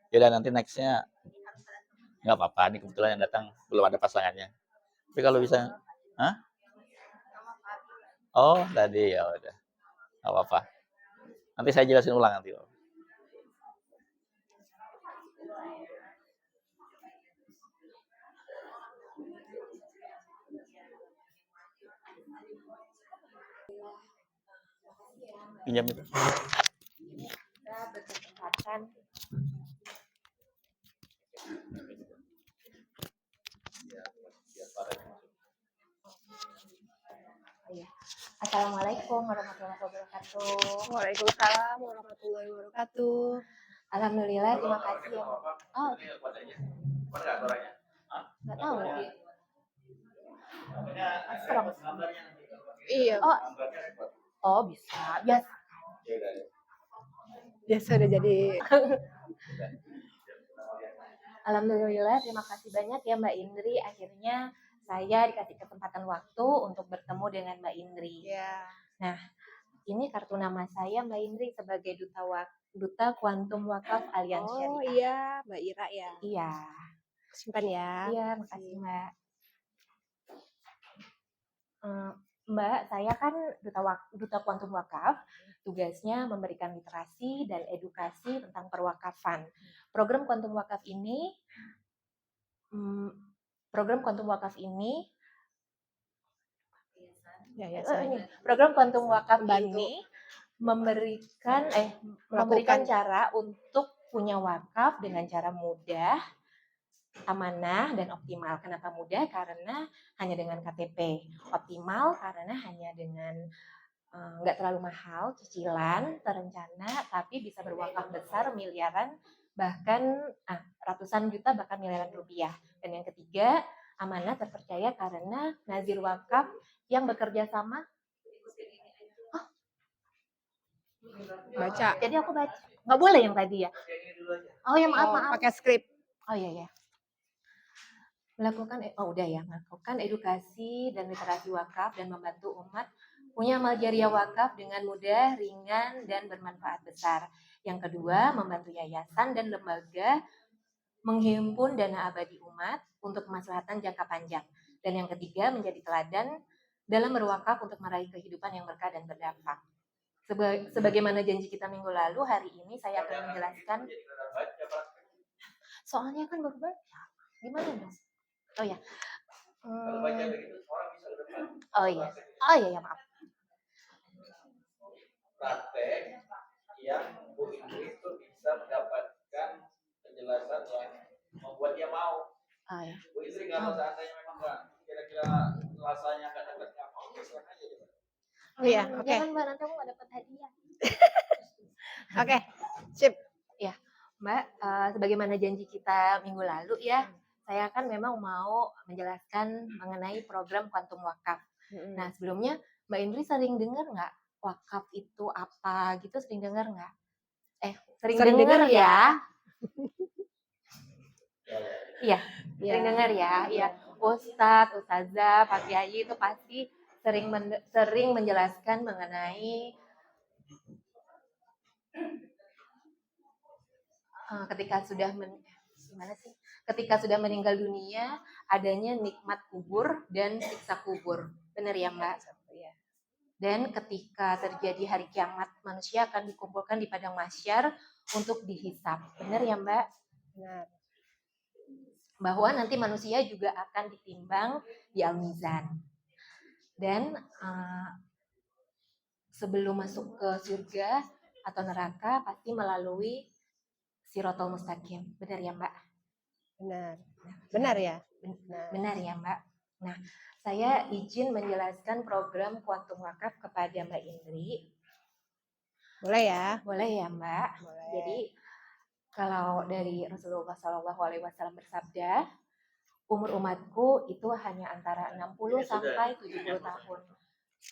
Yaudah nanti nextnya nggak apa-apa. Ini kebetulan yang datang belum ada pasangannya. Tapi kalau bisa, hah? Oh, tadi ya udah. Nggak apa-apa. Nanti saya jelasin ulang nanti. Pinjam itu. Kita berkesempatan. Iya. Assalamualaikum warahmatullahi wabarakatuh. Waalaikumsalam warahmatullahi wabarakatuh. Alhamdulillah, terima kasih ya. Oh, nggak tahu. Serong. Iya, Oh, bisa. Biasa. biasa udah jadi. Alhamdulillah, terima kasih banyak ya Mbak Indri. Akhirnya saya dikasih kesempatan waktu untuk bertemu dengan Mbak Indri. Ya. Nah, ini kartu nama saya Mbak Indri sebagai Duta Kuantum Wakaf Aliansi Oh Syariah. iya, Mbak Ira ya. Iya. Simpan ya. Iya, makasih Mbak. Mbak, saya kan Duta Kuantum Wakaf, tugasnya memberikan literasi dan edukasi tentang perwakafan. Program Kuantum Wakaf ini, Ya, program Kuantum Wakaf Membantu. ini memberikan Melakukan. cara untuk punya wakaf dengan cara mudah, amanah dan optimal. Kenapa mudah? Karena hanya dengan KTP. Optimal karena hanya dengan nggak terlalu mahal, cicilan, terencana, tapi bisa berwakaf besar, miliaran, bahkan ratusan juta, bahkan miliaran rupiah. Dan yang ketiga, amanah terpercaya karena nazir wakaf yang bekerja sama. Baca. Jadi aku baca. Nggak boleh yang tadi ya? Oh ya, maaf. Pakai skrip. Oh iya. Melakukan edukasi dan literasi wakaf dan membantu umat punya amal jariah wakaf dengan mudah, ringan, dan bermanfaat besar. Yang kedua, membantu yayasan dan lembaga menghimpun dana abadi umat untuk kemaslahatan jangka panjang. Dan yang ketiga, menjadi teladan dalam berwakaf untuk meraih kehidupan yang berkah dan berdampak. Sebagaimana janji kita minggu lalu, hari ini saya akan menjelaskan. Soalnya kan baru baca. Gimana dong? Oh ya. Oh iya, maaf. Praktek yang Bu Indri itu bisa mendapatkan penjelasan yang membuat dia mau. Bu Indri kalau seandainya memang nggak kira-kira rasanya nggak dapat mau, silakan aja. Iya, oke. Jangan Mbak, nanti aku nggak dapat hadiah. Oke, sip. Ya, Mbak, sebagaimana janji kita minggu lalu ya, saya kan memang mau menjelaskan mengenai program Kuantum Wakaf. Nah, sebelumnya Mbak Indri sering dengar nggak wakaf itu apa gitu, sering dengar nggak? Sering dengar ya? Iya, sering dengar ya. Iya, Ustadz, Ustazah, Pak Kiai itu pasti sering menjelaskan mengenai ketika sudah gimana sih? Ketika sudah meninggal dunia, adanya nikmat kubur dan siksa kubur. Benar ya, Mbak? Ya. Dan ketika terjadi hari kiamat, manusia akan dikumpulkan di padang mahsyar untuk dihisap. Benar ya, Mbak? Benar. Bahwa nanti manusia juga akan ditimbang di Al-Mizan. Dan sebelum masuk ke surga atau neraka pasti melalui Siratal Mustaqim. Benar ya, Mbak? Benar. Benar ya? Benar ya, Mbak. Nah, saya izin menjelaskan program Kuantum Wakaf kepada Mbak Indri. Boleh ya? Boleh ya, Mbak? Boleh. Jadi kalau dari Rasulullah SAW bersabda, umur umatku itu hanya antara 60 sampai 70 tahun.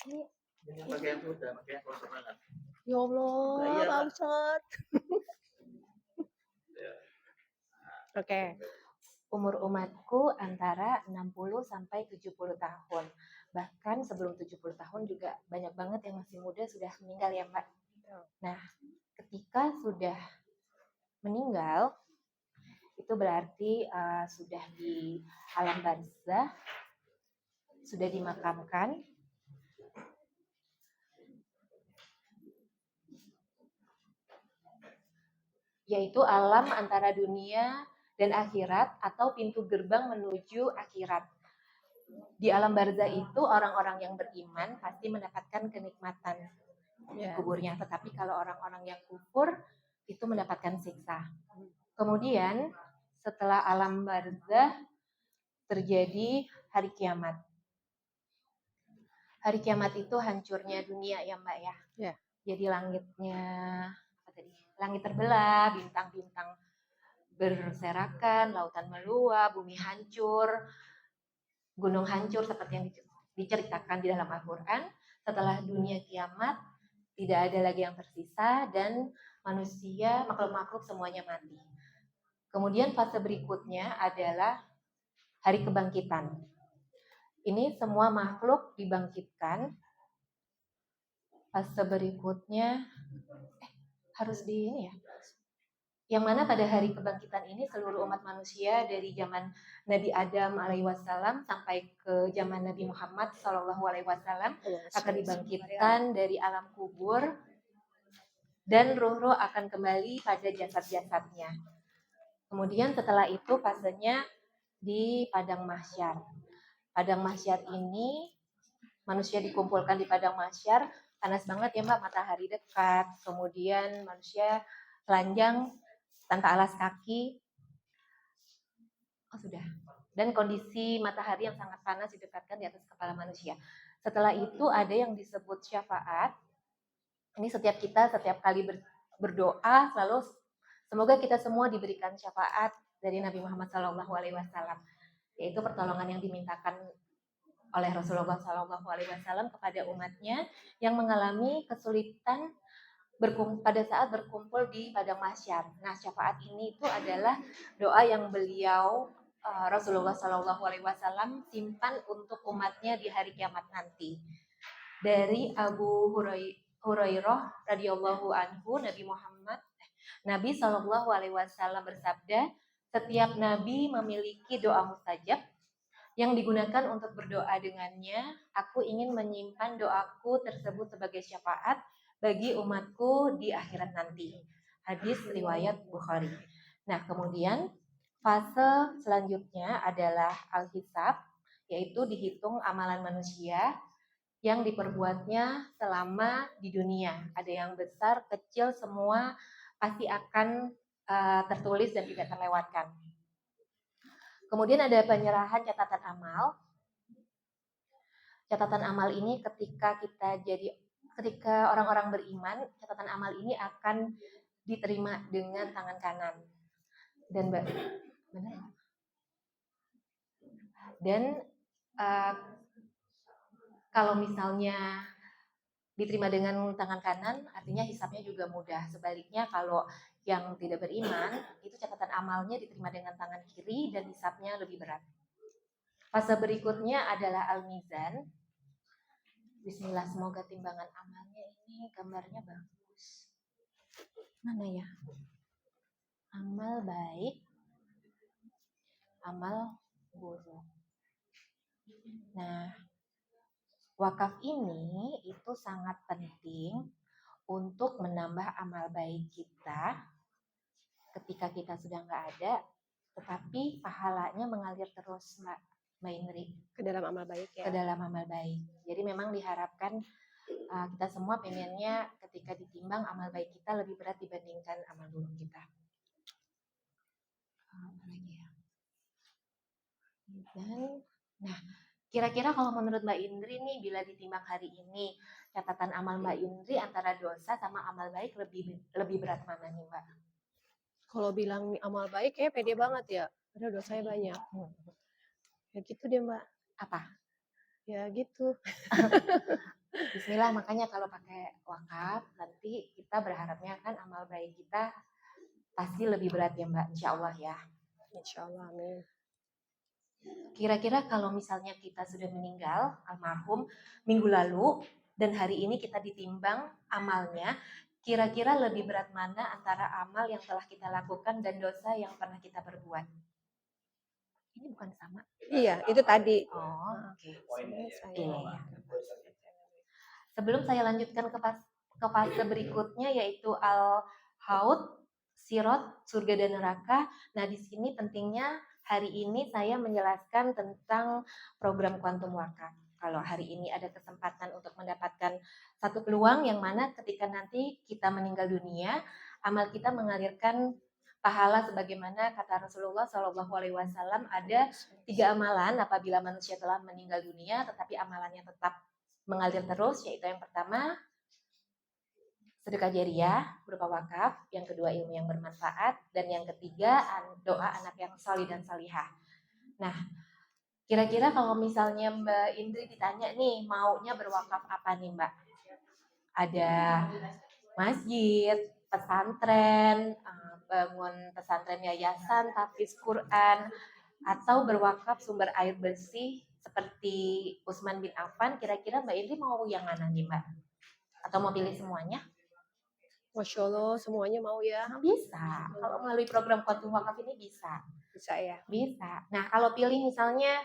Ini Pakai yang muda, pakai yang kosong banget. Ya Allah, Iya, Pak Pak. Ustadz. Oke. umur umatku antara 60 sampai 70 tahun. Bahkan sebelum 70 tahun juga banyak banget yang masih muda sudah meninggal ya, Mbak. Nah, ketika sudah meninggal, itu berarti sudah di alam barzah, sudah dimakamkan. Yaitu alam antara dunia dan akhirat atau pintu gerbang menuju akhirat. Di alam barzah itu orang-orang yang beriman pasti mendapatkan kenikmatan di kuburnya. Tetapi kalau orang-orang yang kufur itu mendapatkan siksa. Kemudian setelah alam barzah terjadi hari kiamat. Hari kiamat itu hancurnya dunia ya, Mbak ya. Ya. Jadi langitnya langit terbelah, bintang-bintang berserakan, lautan meluap, bumi hancur, gunung hancur seperti yang diceritakan di dalam Al-Quran. Setelah dunia kiamat, tidak ada lagi yang tersisa dan manusia, makhluk-makhluk semuanya mati. Kemudian fase berikutnya adalah hari kebangkitan. Ini semua makhluk dibangkitkan. Fase berikutnya harus di ini ya. Yang mana pada hari kebangkitan ini seluruh umat manusia dari zaman Nabi Adam alaihissalam sampai ke zaman Nabi Muhammad sallallahu alaihi wasallam akan dibangkitkan dari alam kubur dan ruh-ruh akan kembali pada jasad-jasadnya. Kemudian setelah itu fasenya di padang mahsyar. Padang mahsyar ini manusia dikumpulkan di padang mahsyar, panas banget ya Mbak, matahari dekat, kemudian manusia telanjang tanpa alas kaki. Oh sudah. Dan kondisi matahari yang sangat panas didekatkan di atas kepala manusia. Setelah itu ada yang disebut syafaat. Ini setiap kali berdoa selalu semoga kita semua diberikan syafaat dari Nabi Muhammad SAW, yaitu pertolongan yang dimintakan oleh Rasulullah SAW kepada umatnya yang mengalami kesulitan pada saat berkumpul di padang mahsyar. Nah, syafaat ini itu adalah doa yang beliau Rasulullah SAW simpan untuk umatnya di hari kiamat nanti. Dari Abu Hurairah radhiyallahu anhu, Nabi SAW bersabda, setiap nabi memiliki doa mustajab yang digunakan untuk berdoa dengannya. Aku ingin menyimpan doaku tersebut sebagai syafaat bagi umatku di akhirat nanti. Hadis riwayat Bukhari. Nah, kemudian fase selanjutnya adalah al-hisab, yaitu dihitung amalan manusia yang diperbuatnya selama di dunia. Ada yang besar, kecil, semua pasti akan tertulis dan tidak terlewatkan. Kemudian ada penyerahan catatan amal. Catatan amal ini ketika orang-orang beriman, catatan amal ini akan diterima dengan tangan kanan. Dan kalau misalnya diterima dengan tangan kanan, artinya hisabnya juga mudah. Sebaliknya kalau yang tidak beriman, itu catatan amalnya diterima dengan tangan kiri dan hisabnya lebih berat. Fase berikutnya adalah al-mizan. Bismillah, semoga timbangan amalnya ini gambarnya bagus. Mana ya? Amal baik. amal buruk. Nah, wakaf ini itu sangat penting untuk menambah amal baik kita ketika kita sudah nggak ada, tetapi pahalanya mengalir terus, Mbak Indri, Ke dalam amal baik ke ya. dalam amal baik. Jadi memang diharapkan kita semua pengennya ketika ditimbang amal baik kita lebih berat dibandingkan amal buruk kita. Apa lagi ya? Dan, nah, kira-kira kalau menurut Mbak Indri nih, bila ditimbang hari ini, catatan amal Mbak Indri antara dosa sama amal baik lebih berat mana nih, Mbak? Kalau bilang amal baik kayak pede banget ya. Padahal dosanya banyak. Ya gitu deh Mbak. Apa? Ya gitu. Bismillah, makanya kalau pakai wakaf, nanti kita berharapnya kan amal baik kita pasti lebih berat ya Mbak, insya Allah ya. Insya Allah, amin. Kira-kira kalau misalnya kita sudah meninggal, almarhum, minggu lalu, dan hari ini kita ditimbang amalnya, kira-kira lebih berat mana antara amal yang telah kita lakukan dan dosa yang pernah kita perbuat? Ini bukan sama? Iya, itu tadi. Oh, oke. Iya. Sebelum saya lanjutkan ke fase berikutnya, yaitu al-haud, sirot, surga dan neraka. Nah, di sini pentingnya hari ini saya menjelaskan tentang program kuantum wakaf. Kalau hari ini ada kesempatan untuk mendapatkan satu peluang yang mana ketika nanti kita meninggal dunia, amal kita mengalirkan pahala sebagaimana kata Rasulullah Shallallahu Alaihi Wasallam, ada 3 amalan apabila manusia telah meninggal dunia, tetapi amalannya tetap mengalir terus, yaitu yang pertama sedekah jariah berupa wakaf, yang kedua ilmu yang bermanfaat, dan yang ketiga doa anak yang salih dan salihah. Nah, kira-kira kalau misalnya Mbak Indri ditanya nih, maunya berwakaf apa nih Mbak? Ada masjid, pesantren, bangun pesantren yayasan, tahfiz Quran, atau berwakaf sumber air bersih seperti Utsman bin Affan. Kira-kira Mbak Indri mau yang mana nih Mbak? Atau mau pilih semuanya? Masya Allah, semuanya mau ya. Bisa. Kalau melalui program kuantum wakaf ini bisa. Bisa ya. Bisa. Nah, kalau pilih misalnya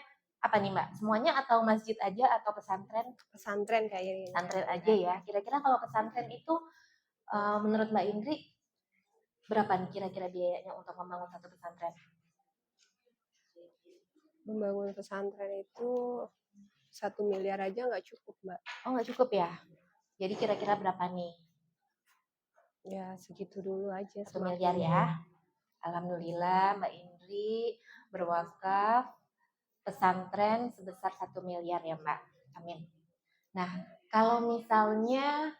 apa nih Mbak? Semuanya atau masjid aja atau pesantren? Pesantren kayaknya. Pesantren aja ya. Kira-kira kalau pesantren itu menurut Mbak Indri berapa nih kira-kira biayanya untuk membangun satu pesantren? Membangun pesantren itu 1 miliar aja nggak cukup Mbak. Oh, nggak cukup ya? Jadi kira-kira berapa nih? Ya segitu dulu aja. 1 miliar ya. Alhamdulillah Mbak Indri berwakaf pesantren sebesar 1 miliar ya Mbak. Amin. Nah, kalau misalnya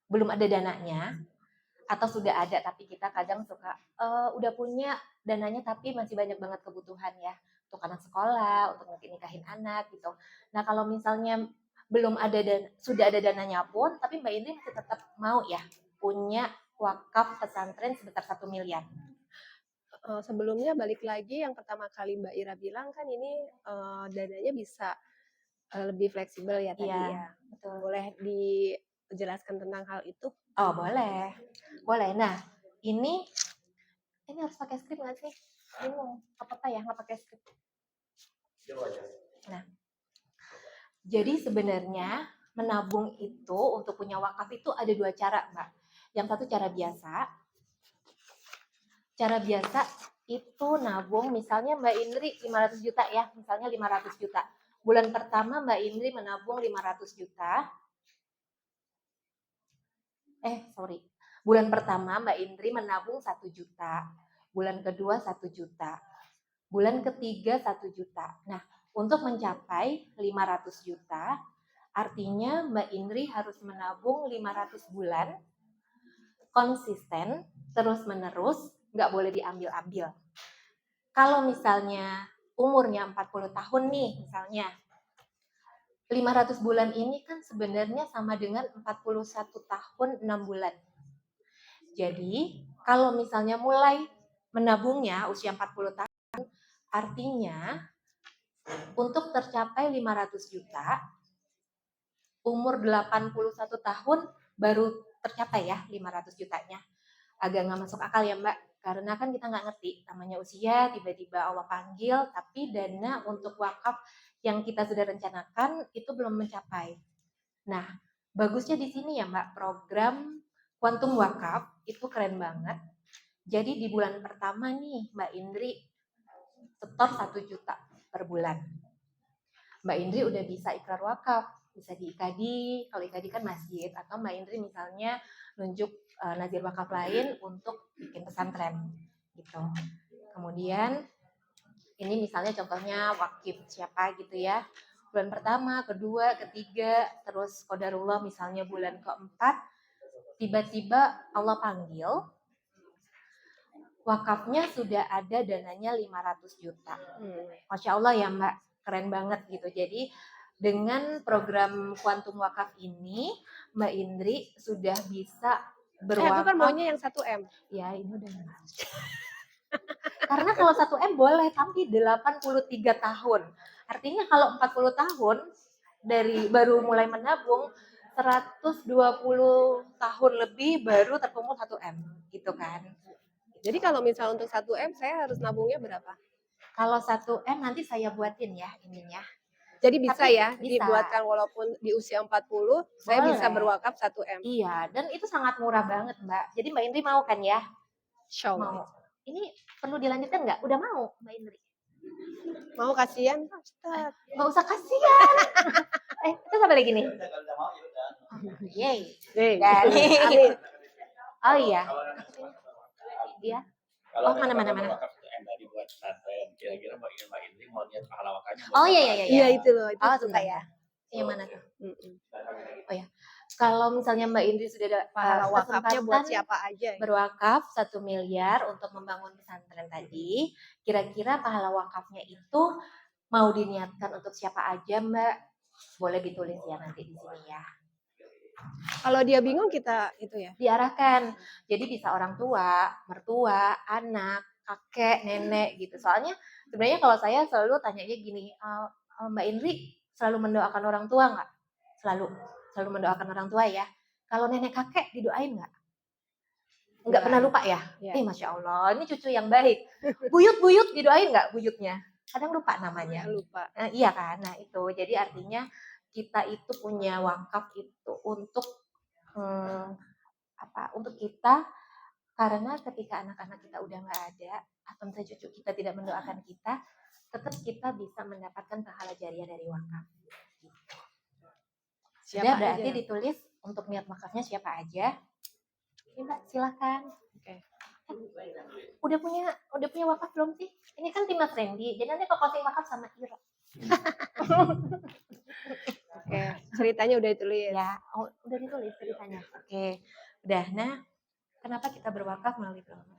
belum ada dananya atau sudah ada tapi kita kadang suka udah punya dananya tapi masih banyak banget kebutuhan ya untuk anak sekolah, untuk nikahin anak gitu. Nah, kalau misalnya belum ada dan sudah ada dananya pun, tapi Mbak Indri masih tetap mau ya punya wakaf pesantren sebesar 1 miliar. Sebelumnya balik lagi yang pertama kali Mbak Ira bilang kan ini dananya bisa lebih fleksibel ya tadi ya. Betul. Boleh dijelaskan tentang hal itu? Oh, boleh. Boleh. Nah, ini harus pakai skrip nggak sih? Bingung. Apa ya nggak pakai skrip? Nah, jadi sebenarnya menabung itu untuk punya wakaf itu ada 2 cara, Mbak. Yang satu cara biasa. Cara biasa itu nabung, misalnya Mbak Indri 500 juta ya, misalnya 500 juta. Bulan pertama Mbak Indri menabung 500 juta. Bulan pertama Mbak Indri menabung 1 juta. Bulan kedua 1 juta. Bulan ketiga 1 juta. Nah, untuk mencapai 500 juta, artinya Mbak Indri harus menabung 500 bulan, konsisten, terus-menerus, nggak boleh diambil-ambil. Kalau misalnya umurnya 40 tahun nih, misalnya, 500 bulan ini kan sebenarnya sama dengan 41 tahun 6 bulan. Jadi, kalau misalnya mulai menabungnya usia 40 tahun, artinya untuk tercapai 500 juta, umur 81 tahun baru tercapai ya 500 jutanya. Agak nggak masuk akal ya Mbak, Karena kan kita nggak ngerti namanya usia, tiba-tiba Allah panggil, tapi dana untuk wakaf yang kita sudah rencanakan itu belum mencapai. Nah, bagusnya di sini ya Mbak, program Kuantum Wakaf itu keren banget. Jadi di bulan pertama nih Mbak Indri setor 1 juta per bulan. Mbak Indri udah bisa ikrar wakaf, bisa di IKADI, kalau IKADI kan masjid, atau Mbak Indri misalnya nunjuk nazir wakaf lain untuk bikin pesantren gitu. Kemudian ini misalnya contohnya wakif siapa gitu ya. Bulan pertama, kedua, ketiga, terus qadarullah misalnya bulan keempat, tiba-tiba Allah panggil, wakafnya sudah ada dananya 500 juta. Masya Allah ya Mbak, keren banget gitu. Jadi dengan program Kuantum Wakaf ini, Mbak Indri sudah bisa Aku berwakaf. kan maunya yang 1M. Ya ini udah karena kalau 1M boleh, tapi 83 tahun. Artinya kalau 40 tahun dari baru mulai menabung, 120 tahun lebih baru terkumpul 1M gitu kan. Jadi kalau misal untuk 1M saya harus nabungnya berapa? Kalau 1M nanti saya buatin ya ininya. Jadi bisa Tapi ya bisa. dibuatkan walaupun di usia 40, saya bisa Boleh. berwakaf 1M. Iya, dan itu sangat murah banget Mbak. Jadi Mbak Indri mau kan ya? Show. Mau. Ini perlu dilanjutkan nggak? Udah mau Mbak Indri? Mau kasihan Pak Ustaz. Nggak usah kasihan. Terus apa lagi nih? Kalau nggak mau ya udah. Yeay. Nih, Dan amin. oh iya. Iya. Kalau Oh, mana. wakaf itu tadi buat pesantren, kira-kira Mbak Indri mau lihat pahala wakafnya. Oh iya. Iya itu loh, itu Oh, suka sebentar ya. Yang mana tuh? Mm-mm. Oh ya. Kalau misalnya Mbak Indri sudah ada Pahala wakafnya buat kesempatan siapa aja ya? berwakaf 1 miliar untuk membangun pesantren tadi, kira-kira pahala wakafnya itu mau diniatkan untuk siapa aja Mbak? Boleh ditulis ya nanti di sini ya. Kalau dia bingung kita itu ya. Diarahkan. Jadi bisa orang tua, mertua, anak, kakek, nenek gitu. Soalnya sebenarnya kalau saya selalu tanyanya gini, Mbak Indri selalu mendoakan orang tua nggak? Selalu mendoakan orang tua ya. Kalau nenek kakek didoain nggak? Nggak pernah lupa ya? Ya. Masya Allah, ini cucu yang baik. Buyut didoain nggak buyutnya? Kadang lupa namanya. Lupa. Iya kan? Nah itu, jadi artinya kita itu punya wakaf itu untuk untuk kita, karena ketika anak-anak kita udah nggak ada atau misalnya cucu kita tidak mendoakan kita, tetap kita bisa mendapatkan pahala jariah dari wakaf. Siapa Berarti aja? ditulis untuk niat wakafnya siapa aja. Ini Mbak, silakan. Oke. Udah punya wakaf belum sih? Ini kan tim Mas Randy, jadi nanti kalau closing wakaf sama Ira. Oke, ceritanya udah ditulis. Ya, udah ditulis ceritanya. Oke, udah. Nah, kenapa kita berwakaf melalui program?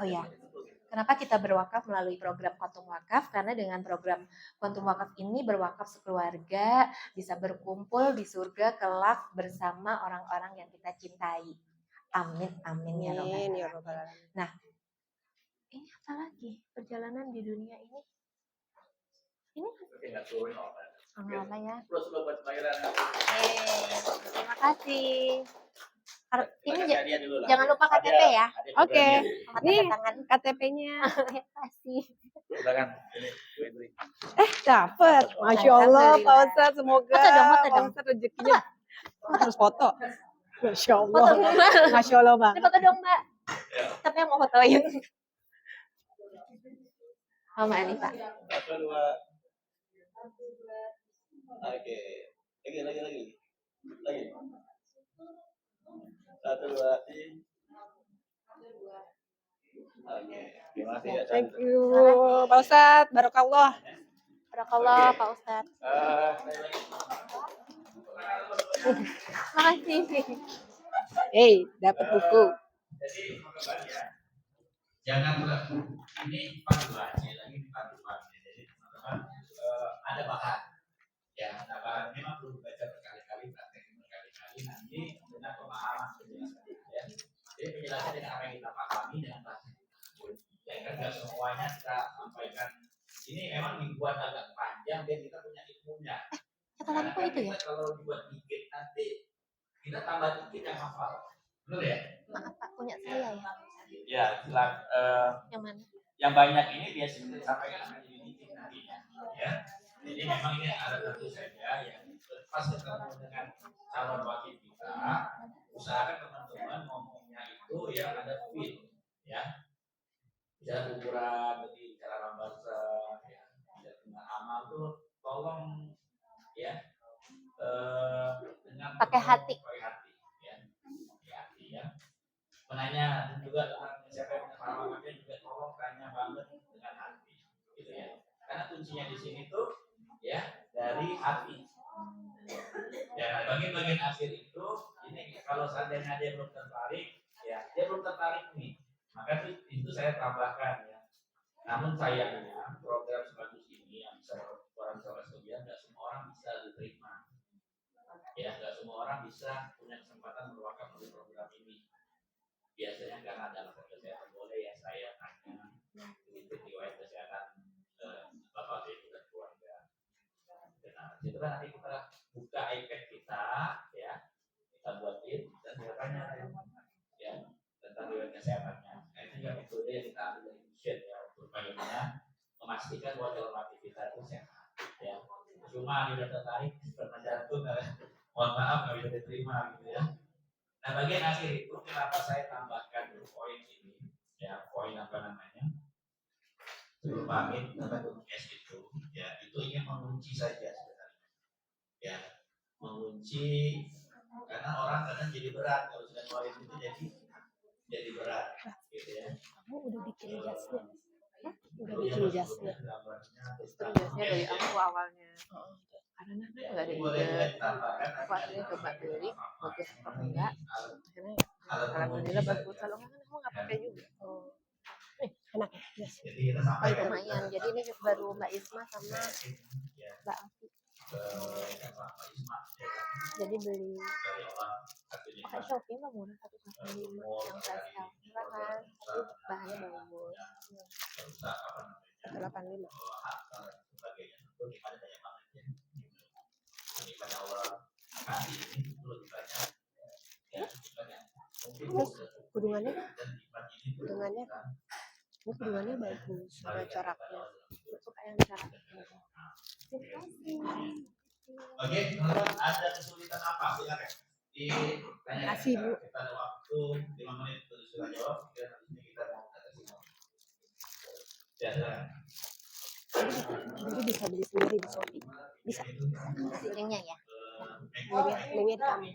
Oh ya, kenapa kita berwakaf melalui program Kuantum Wakaf? Karena dengan program Kuantum Wakaf ini berwakaf sekeluarga, bisa berkumpul di surga kelak bersama orang-orang yang kita cintai. Amin, amin ya Rabbal Alamin. Nah, ini apa lagi perjalanan di dunia ini? Ini apa ya? Terima kasih. Ini jangan lupa KTP ya. Oke. Nih Tangan KTP-nya. terima kasih. Silakan. Dapet. Masya Allah Pak Ustadz, semoga Foto dong. Pak Ustadz rezekinya harus foto. Masya Allah. Foto dong, Mbak. Masya Allah Mbak. Ini foto dong Mbak. Tapi yang mau fotoin. Oh Mbak Anissa. Satu, dua. Oke. Lagi. Satu, dua, tiga. Oke. Terima kasih ya. Thank you Pak Ustadz. Barakallah. Barakallah Pak Ustadz. Makasih. Hey, dapat buku. Jadi jangan ini panduan lagi panduan. Jadi teman-teman ada bahan. Ya, ada bahan memang perlu baca berkali-kali, praktek berkali-kali nanti dengan pemahaman penjelasan. Ya. Jadi penjelasan dengan apa yang kita pahami dengan bahasa. Ya kan nggak semuanya kita sampaikan. Ini memang dibuat agak panjang dan kita punya ilmunya. Kata kok itu ya? Kalau dibuat dikit nanti kita tambah dikit yang hafal. Betul ya? Maaf Pak, punya saya ya. Ya, Yang mana? yang banyak ini biasanya disampaikan akan jadi titik nantinya. Ya. Jadi memang ini ada tentu saja yang pas ketemu dengan calon wakil kita, usahakan teman-teman ngomongnya itu yang ada feel, ya. Bicara ukuran, jadi bicara bahasa, ya. Bicara tentang amal tuh, tolong ya dengan Pakai hati. pakai hati, ya. Pakai hati, ya. Menanya dan juga tentang siapa yang punya pengalamannya juga tolong tanya banget dengan hati, gitu ya. Karena kuncinya di sini tuh ya dari hati. Ya bagian-bagian akhir itu ini kalau seandainya dia belum tertarik, ya dia belum tertarik nih, maka itu saya tambahkan ya. Namun sayangnya program sebagus ini yang bisa orang sekolah sekian nggak semua orang bisa diterima. Ya nggak semua orang bisa punya kesempatan berwakaf di program ini. Biasanya karena ada alasan kesehatan boleh ya saya tanya sedikit riwayat kesehatan bapak ibu dan keluarga. Nah, itu kan nanti kita buka iPad kita, ya kita buatin dan kita tanya ya tentang riwayat kesehatannya. Nah, itu juga metode yang kita ambil dari Mission ya untuk bagaimana memastikan bahwa dalam hati kita itu sehat. Ya, cuma dia udah tertarik pernah jantung, mohon maaf nggak bisa diterima gitu ya. Nah bagian akhir itu kenapa saya tambahkan poin ini, ya poin apa namanya sebelum pamit tentang S itu, ya itu ingin mengunci saja sebenarnya, ya mengunci karena orang kadang jadi berat kalau sudah poin itu jadi berat, gitu ya. Kamu udah bikin jasnya? Udah Lalu bikin yang jasnya? gambarnya Sistem tentang jasnya dari S, aku ya. awalnya. Karena Nana Ya, nggak ada ini boleh ide. ditambahkan Aku nanti akhirnya ada coba tambahan beli, apa-apa. bagus apa Karena ini enggak. alat Akhirnya pengunci alhamdulillah bagus. saja. Kalau nggak kan aku nggak pakai juga. Oh. Enak ya jas. Jadi kita sampaikan Lumayan. Jadi ini baru Mbak Isma sama ya Mbak Afi. ke Pak Isma ya kan? Jadi beli Dari Allah satunya pakai Shopee nggak murah 1,5 yang flash sale. Murah kan? Tapi bahannya bagus. rusak apa namanya 185. harta dan sebagainya itu ada banyak banget ya. Ini pada Allah kasih ini itu lebih banyak ya lebih banyak. Mungkin Terus kudungannya, dan iman ini kudungannya, ini kudungannya bagus, ada coraknya. Suka yang cara. Oke, teman-teman ada kesulitan apa? Silakan ditanya. Kasih, Bu. Kita ada waktu 5 menit untuk disuruh jawab. Dan habis ini kita mau kata semua. Ya, silakan. Jadi bisa beli sendiri di Shopee. Bisa. Linknya ya. Linknya di kami.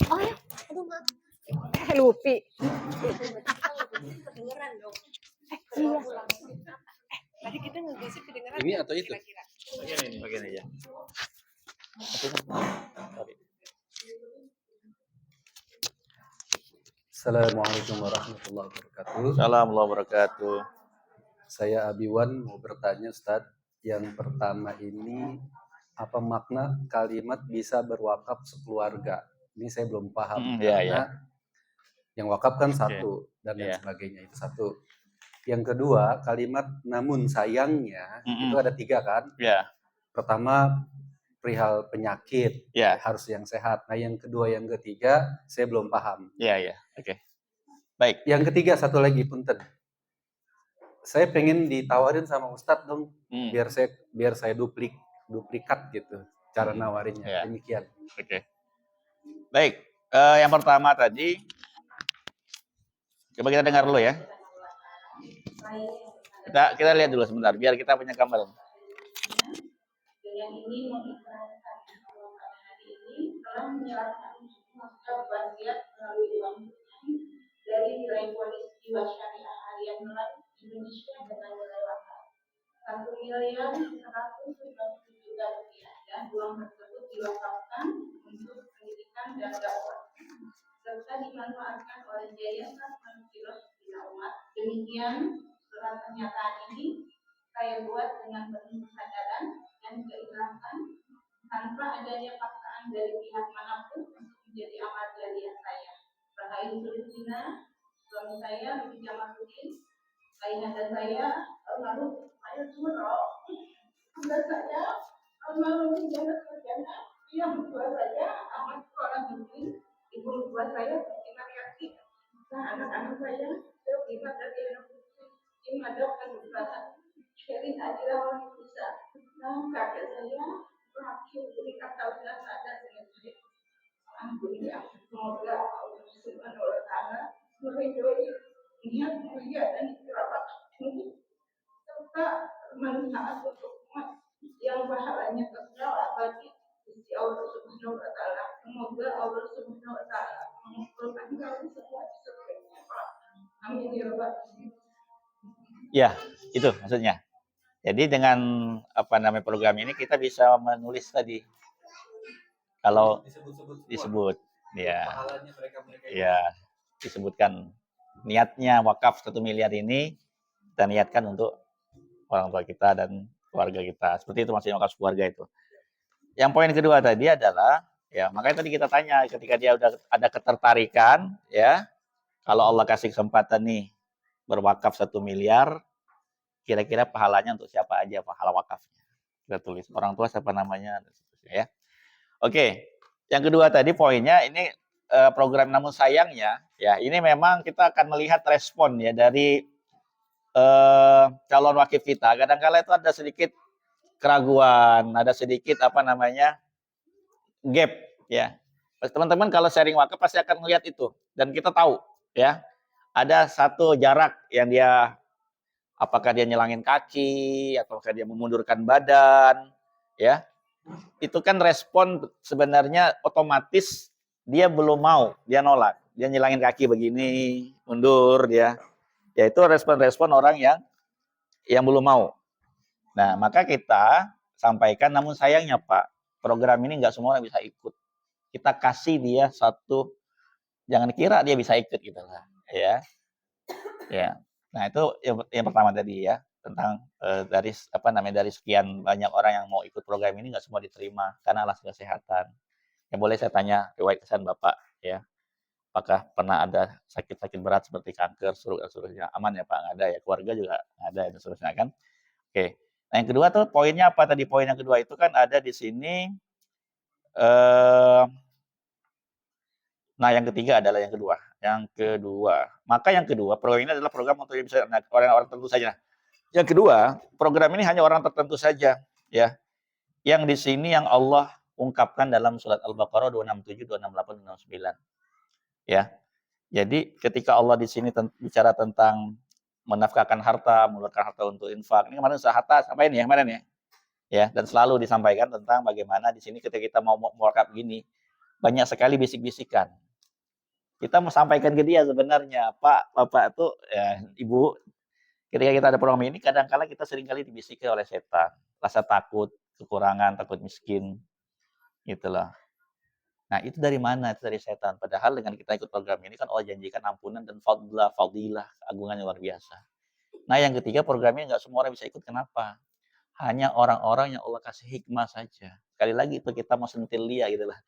Oh ya, aduh maaf. Lupi. Kedengeran dong. Iya. Tadi kita ngegosip kedengeran. Ini atau itu? Kira-kira. Bagian aja. Assalamualaikum warahmatullahi wabarakatuh. Assalamualaikum warahmatullahi wabarakatuh. Saya Abiwan mau bertanya Ustadz. Yang pertama ini apa makna kalimat bisa berwakaf sekeluarga? Ini saya belum paham Iya, karena iya. yang wakaf kan satu dan lain Iya. sebagainya itu satu. Yang kedua kalimat namun sayangnya itu ada 3 kan? Ya, Pertama perihal penyakit ya, harus yang sehat. Nah yang kedua yang ketiga saya belum paham. ya, ya. Oke. Baik. Yang ketiga satu lagi punten. Saya pengen ditawarin sama Ustadz dong biar saya duplikat gitu cara nawarinnya. Ya. Demikian. Oke. Baik. Yang pertama tadi coba kita dengar dulu ya. Kita lihat dulu sebentar biar kita punya gambaran. Dengan ini mengikrarkan bahwa pada hari ini telah menyerahkan master wasiat melalui uang tunai dari nilai polis jiwa syariah harian Melan Indonesia dengan nilai wakaf 1.190.000.000 rupiah dan uang tersebut diwakafkan untuk pendidikan dan dakwah serta dimanfaatkan oleh Yayasan Manusiros Bina Umat. Demikian surat pernyataan ini saya buat dengan penuh kesadaran dan keikhlasan tanpa adanya paksaan dari pihak manapun untuk menjadi amal jariah saya. Rahayu Sulistina, suami saya Rubi Jamaluddin, ayah dan saya almarhum Ayah Suro, bunda saya almarhum Jana Sarjana, yang kedua saya Ahmad Sekolah Muslim, ibu kedua saya Fatimah Yati, Nah, anak-anak saya terlibat dari anak ini ada penugasan sharing adalah orang bisa. Nah, kakek saya terakhir berikan tausiah ada dengan saya. Alhamdulillah, semoga Allah Subhanahu wa Ta'ala meridhoi niat mulia dan kerabat ini serta manfaat untuk umat yang pahalanya kekal abadi di sisi Allah Subhanahu wa Ta'ala. Semoga Allah Subhanahu wa Ta'ala mengumpulkan kami semua di surganya. Amin ya rabbal alamin. Ya, itu maksudnya. Jadi dengan apa namanya program ini kita bisa menulis tadi kalau disebut ya pahalanya mereka-mereka itu. ya disebutkan niatnya wakaf 1 miliar ini kita niatkan untuk orang tua kita dan keluarga kita. Seperti itu maksudnya wakaf keluarga itu. Yang poin kedua tadi adalah ya makanya tadi kita tanya ketika dia udah ada ketertarikan ya kalau Allah kasih kesempatan nih berwakaf 1 miliar kira-kira pahalanya untuk siapa aja pahala wakafnya. Kita tulis orang tua siapa namanya dan seterusnya ya. Oke. Yang kedua tadi poinnya ini program namun sayangnya ya ini memang kita akan melihat respon ya dari calon wakil kita. Kadang-kala itu ada sedikit keraguan, ada sedikit apa namanya gap ya. Teman-teman kalau sharing wakaf pasti akan melihat itu dan kita tahu ya ada satu jarak yang dia apakah dia nyelangin kaki ataukah dia memundurkan badan ya itu kan respon sebenarnya otomatis dia belum mau dia nolak dia nyelangin kaki begini mundur dia ya itu respon-respon orang yang belum mau. Nah maka kita sampaikan namun sayangnya Pak program ini nggak semua orang bisa ikut. Kita kasih dia satu, jangan kira dia bisa ikut gitu lah, ya. Ya. Nah itu yang pertama tadi ya tentang dari apa namanya dari sekian banyak orang yang mau ikut program ini nggak semua diterima karena alasan kesehatan. Ya boleh saya tanya riwayat kesehatan Bapak ya, apakah pernah ada sakit-sakit berat seperti kanker, stroke dan seterusnya? Aman ya Pak? Nggak ada ya, keluarga juga nggak ada dan seterusnya kan? Oke. Nah yang kedua tuh poinnya apa tadi? Poin yang kedua itu kan ada di sini. Nah, yang ketiga adalah yang kedua. Yang kedua, maka yang kedua, program ini adalah program untuk bisa orang-orang tertentu saja. Yang kedua, program ini hanya orang tertentu saja, ya. Yang di sini yang Allah ungkapkan dalam surat Al-Baqarah 267, 268, 269. Ya. Jadi ketika Allah di sini bicara tentang menafkahkan harta, mengeluarkan harta untuk infak. Ini kemarin harta sampai ini ya kemarin ya. Ya, dan selalu disampaikan tentang bagaimana di sini ketika kita mau wakaf gini banyak sekali bisik-bisikan. Kita mau sampaikan ke dia sebenarnya, Pak, Bapak tuh ya, Ibu, ketika kita ada program ini kadang-kala kita seringkali dibisiki oleh setan, rasa takut, kekurangan, takut miskin, gitu loh. Nah, itu dari mana? Itu dari setan. Padahal dengan kita ikut program ini kan Allah janjikan ampunan dan fadilah, agungannya luar biasa. Nah, yang ketiga programnya nggak semua orang bisa ikut. Kenapa? Hanya orang-orang yang Allah kasih hikmah saja. Sekali lagi itu kita mau sentil dia gitu lah.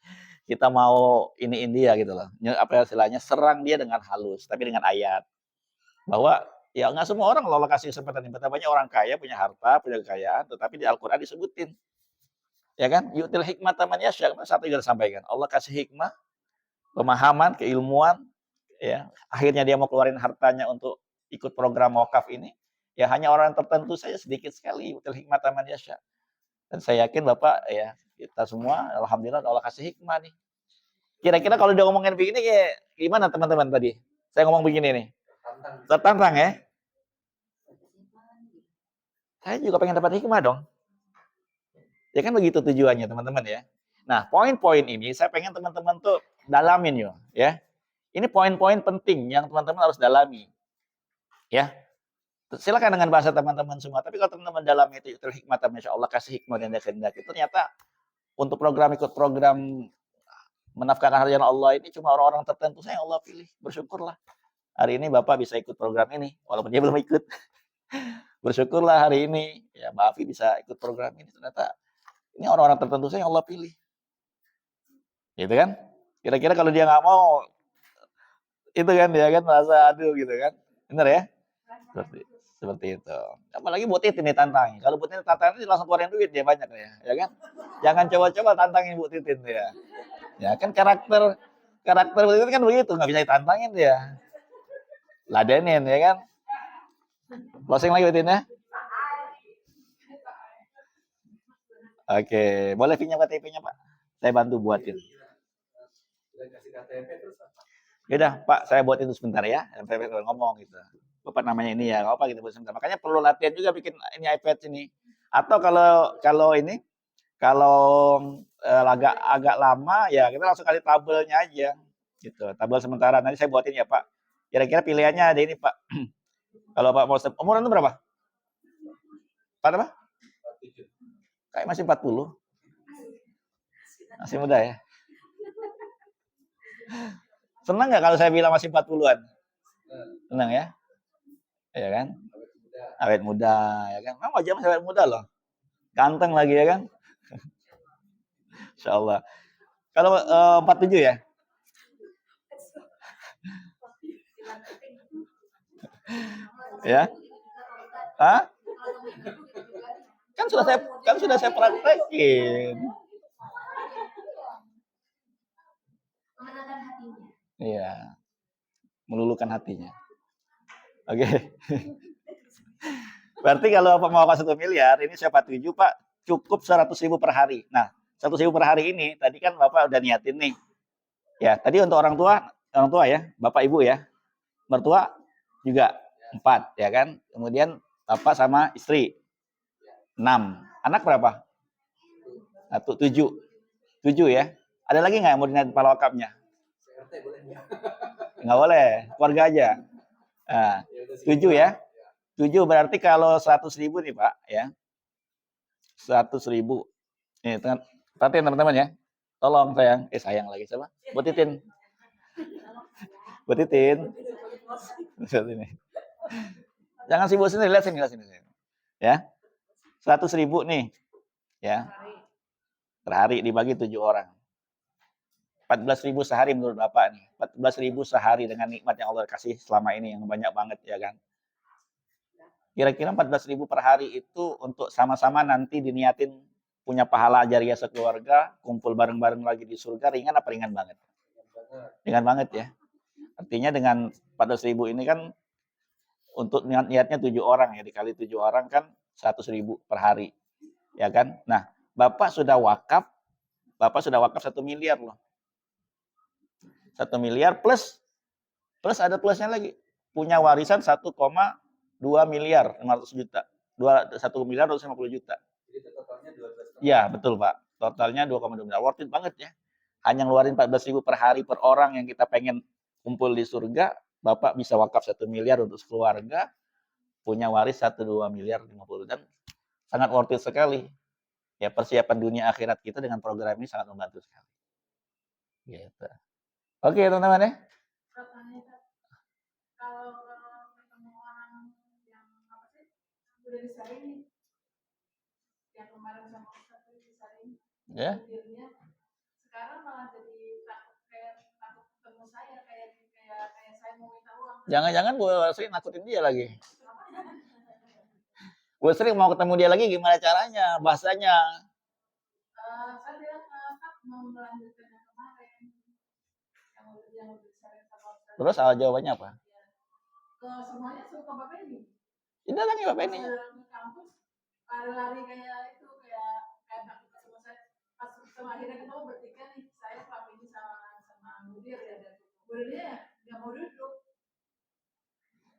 Kita mau iniin dia gitu loh. Apa istilahnya serang dia dengan halus, tapi dengan ayat. Bahwa ya nggak semua orang Allah kasih kesempatan ini. Banyak orang kaya punya harta, punya kekayaan, tetapi di Al-Qur'an disebutin. Ya kan? Yu'til hikmah taman yasya. Satu yang disampaikan. Allah kasih hikmah, pemahaman, keilmuan, ya. Akhirnya dia mau keluarin hartanya untuk ikut program wakaf ini. Ya hanya orang tertentu saja sedikit sekali yu'til hikmah taman yasya. Dan saya yakin Bapak ya kita semua alhamdulillah Allah kasih hikmah nih. Kira-kira kalau dia ngomongin begini kayak gimana teman-teman tadi? Saya ngomong begini nih. Tertantang ya? Saya juga pengen dapat hikmah dong. Ya kan begitu tujuannya teman-teman ya. Nah, poin-poin ini saya pengen teman-teman tuh dalamin yuk, ya. Ini poin-poin penting yang teman-teman harus dalami. Ya. Silakan dengan bahasa teman-teman semua, tapi kalau teman-teman dalami itu hikmah Masya Allah kasih hikmah dan kehendak itu ternyata untuk ikut program menafkahkan harta Allah ini cuma orang-orang tertentu saja yang Allah pilih. Bersyukurlah. Hari ini Bapak bisa ikut program ini walaupun dia belum ikut. Bersyukurlah hari ini ya Mbak Afi bisa ikut program ini ternyata ini orang-orang tertentu saja yang Allah pilih. Gitu kan? Kira-kira kalau dia nggak mau itu kan dia kan merasa aduh gitu kan. Benar ya? Seperti itu. Apalagi Bu Titin nih tantangin. Kalau Bu Titin tantangin langsung keluarin duit dia banyak ya kan? Jangan coba-coba tantangin Bu Titin ya. Ya kan karakter Bu Titin kan begitu, nggak bisa ditantangin dia. Ladenin ya kan. Closing lagi Betin ya. Oke, boleh pinjam KTP-nya Pak? Saya bantu buatin. Udah kasih KTP terus apa? Yaudah Pak, saya buatin itu sebentar ya. MPP ngomong gitu. Bapak namanya ini ya, nggak apa gitu buat sebentar. Makanya perlu latihan juga bikin ini iPad ini. Atau kalau ini, kalau agak lama ya kita langsung kali tabelnya aja. Gitu. Tabel sementara nanti saya buatin ya Pak. Kira-kira pilihannya ada ini Pak. Kalau Pak mau umur itu berapa? Apa? Kayak masih 40. Masih muda ya. Senang nggak kalau saya bilang masih 40-an? Senang ya? Iya kan? Awet muda, ya kan? Memang wajah masih awet muda loh. Ganteng lagi ya kan? Insya Allah. Kalau 47 ya? Ya? Hah? Kan sudah saya praktekin. Menenangkan hatinya. Iya. Meluluhkan hatinya. Oke. Berarti kalau Bapak mau 1 miliar, ini saya 47 Pak, cukup 100.000 per hari. Nah, 100.000 per hari ini, tadi kan Bapak udah niatin nih. Ya, tadi untuk orang tua ya, Bapak Ibu ya. Mertua juga 4 ya kan. Kemudian Bapak sama istri 6. Anak berapa? 7. 7 ya. Ada lagi nggak yang mau dinaikin kepala wakafnya? Nggak boleh, keluarga aja. Nah, 7 ya. 7 berarti kalau 100.000 nih Pak ya. 100.000. Nih, perhatiin teman-teman ya. Tolong sayang lagi siapa? Buat Titin. Buat Titin. Ini. Jangan sibuk sendiri, lihat sini. Ya. 100.000 nih. Ya. Per hari dibagi 7 orang. 14.000 sehari menurut Bapak nih. 14.000 sehari dengan nikmat yang Allah kasih selama ini yang banyak banget ya kan. Kira-kira 14.000 per hari itu untuk sama-sama nanti diniatin punya pahala jariah sekeluarga, kumpul bareng-bareng lagi di surga, ringan apa ringan banget? Ringan banget ya. Artinya dengan 14.000 ini kan untuk niatnya 7 orang ya, dikali 7 orang kan 100.000 per hari. Ya kan? Nah, Bapak sudah wakaf 1 miliar loh. 1 miliar plus ada plusnya lagi. Punya warisan 1,2 miliar 500 juta. 1 miliar 250 juta. Jadi totalnya 12. Ya, betul Pak. Totalnya 2,2 miliar. Worth it banget ya. Hanya ngeluarin 14.000 per hari per orang yang kita pengen kumpul di surga, Bapak bisa wakaf 1 miliar untuk keluarga, punya waris 1,2 miliar 50 dan sangat worth it sekali. Ya, persiapan dunia akhirat kita dengan program ini sangat membantu sekali. Gitu. Oke, teman-teman ya. Kalau ketemu orang yang apa sih udah disaring yang kemarin sama Ustaz disaring Ya. sekarang malah jadi takut ketemu saya kayak saya mau minta uang. Jangan-jangan Bu Sri nakutin dia lagi. Bu Sri mau ketemu dia lagi gimana caranya? Bahasanya. Saya bilang Kak mau melanjutkan yang kemarin yang disaring sama Ustaz. Terus jawabannya apa? Ke semuanya suruh ke Bapak ini. Ini lagi Bapak ini. Di kampus lari-lari kayak takut ketemu saya. Pas sama akhirnya ketemu bertiga nih, saya Pak ini sama Mudir ya. Mudirnya nggak mau duduk.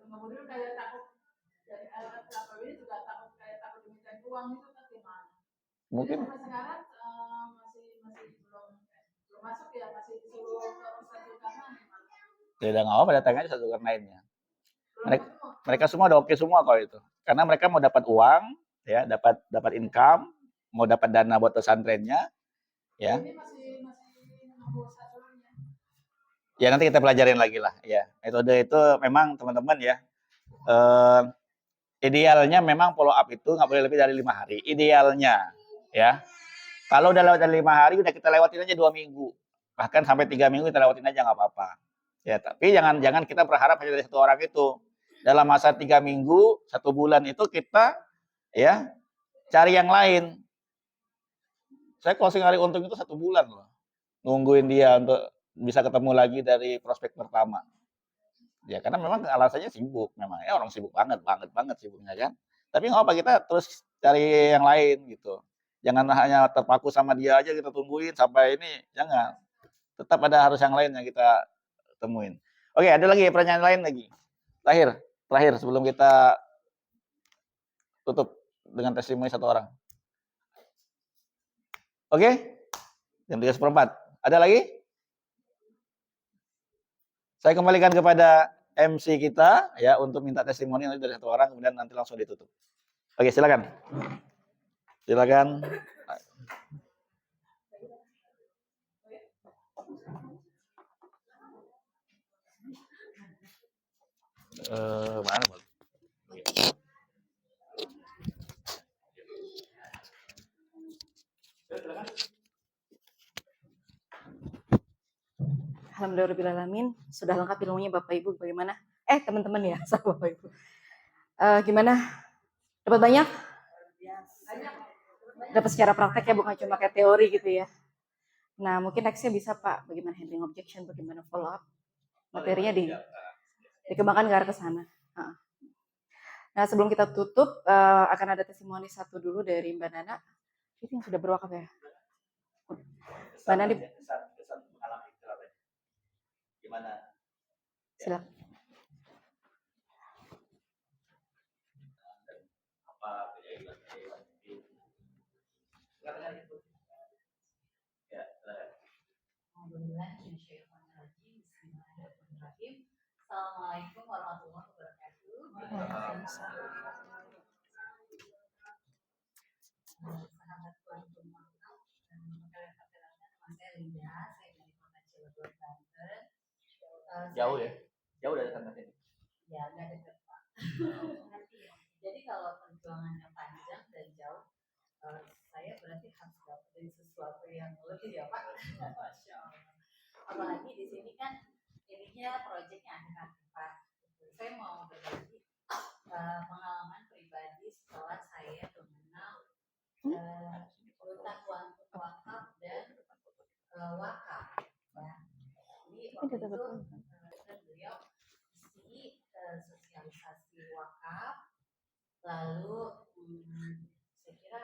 Nggak mau duduk kayak takut dari Pak ini juga takut diminta uang itu kan gimana? Mungkin Sampai sekarang masih belum masuk ya, masih disuruh ke Ustaz Zulkarnain. tidak nggak apa-apa, datang aja satu lainnya. Mereka semua udah oke semua kok itu. Karena mereka mau dapat uang, ya, dapat income, mau dapat dana buat pesantrennya, ya. Ini masih nunggu satunya. Ya nanti kita pelajarin lagi lah, ya. Metode itu memang teman-teman ya. Idealnya memang follow up itu nggak boleh lebih dari 5 hari. Idealnya, ya. Kalau udah lewat dari 5 hari, udah kita lewatin aja 2 minggu. Bahkan sampai 3 minggu kita lewatin aja nggak apa-apa. Ya, tapi jangan kita berharap hanya dari 1 orang itu. Dalam masa 3 minggu, 1 bulan itu kita ya cari yang lain. Saya closing hari untung itu 1 bulan loh. Nungguin dia untuk bisa ketemu lagi dari prospek pertama. Ya karena memang alasannya sibuk memang, ya orang sibuk banget banget banget sibuknya kan. Tapi nggak apa kita terus cari yang lain gitu. Jangan hanya terpaku sama dia aja kita tungguin sampai ini, jangan. Tetap ada harus yang lain yang kita temuin. Oke, ada lagi pertanyaan lain lagi? Terakhir, terakhir sebelum kita tutup dengan testimoni satu orang. Oke? Jam 3:04. Ada lagi? Saya kembalikan kepada MC kita ya untuk minta testimoni nanti dari satu orang kemudian nanti langsung ditutup. Oke, silakan. Silakan. Mana? Alhamdulillahirrahmanirrahim. Sudah lengkap ilmunya Bapak Ibu bagaimana? Teman-teman ya, sama Bapak Ibu. Gimana? Dapat banyak? Dapat secara praktek ya, bukan cuma kayak teori gitu ya. Nah, mungkin nextnya bisa Pak, bagaimana handling objection, bagaimana follow up. Materinya dikembangkan ke arah ke sana. Nah, sebelum kita tutup, akan ada testimoni satu dulu dari Mbak Nana. Itu yang sudah berwakaf ya? Mbak Nana, Gimana? silakan. Apa Assalamualaikum warahmatullahi wabarakatuh. Sahabat Kuantum Makna, nama saya Linda, saya dari Kota Cilegon, Banten. Jauh ya? Jauh dari sana sini. Ya, nggak dekat Pak. Jadi kalau perjuangannya panjang dan jauh, saya berarti harus dapetin sesuatu yang lebih ya Pak. Masya Allah. Apalagi di sini kan ininya proyeknya akhir-akhir Pak. Saya mau berbagi pengalaman pribadi setelah saya mengenal tentang kuantum wakaf dan wakaf. Ya. Jadi waktu itu beliau isi sosialisasi wakaf, lalu saya kira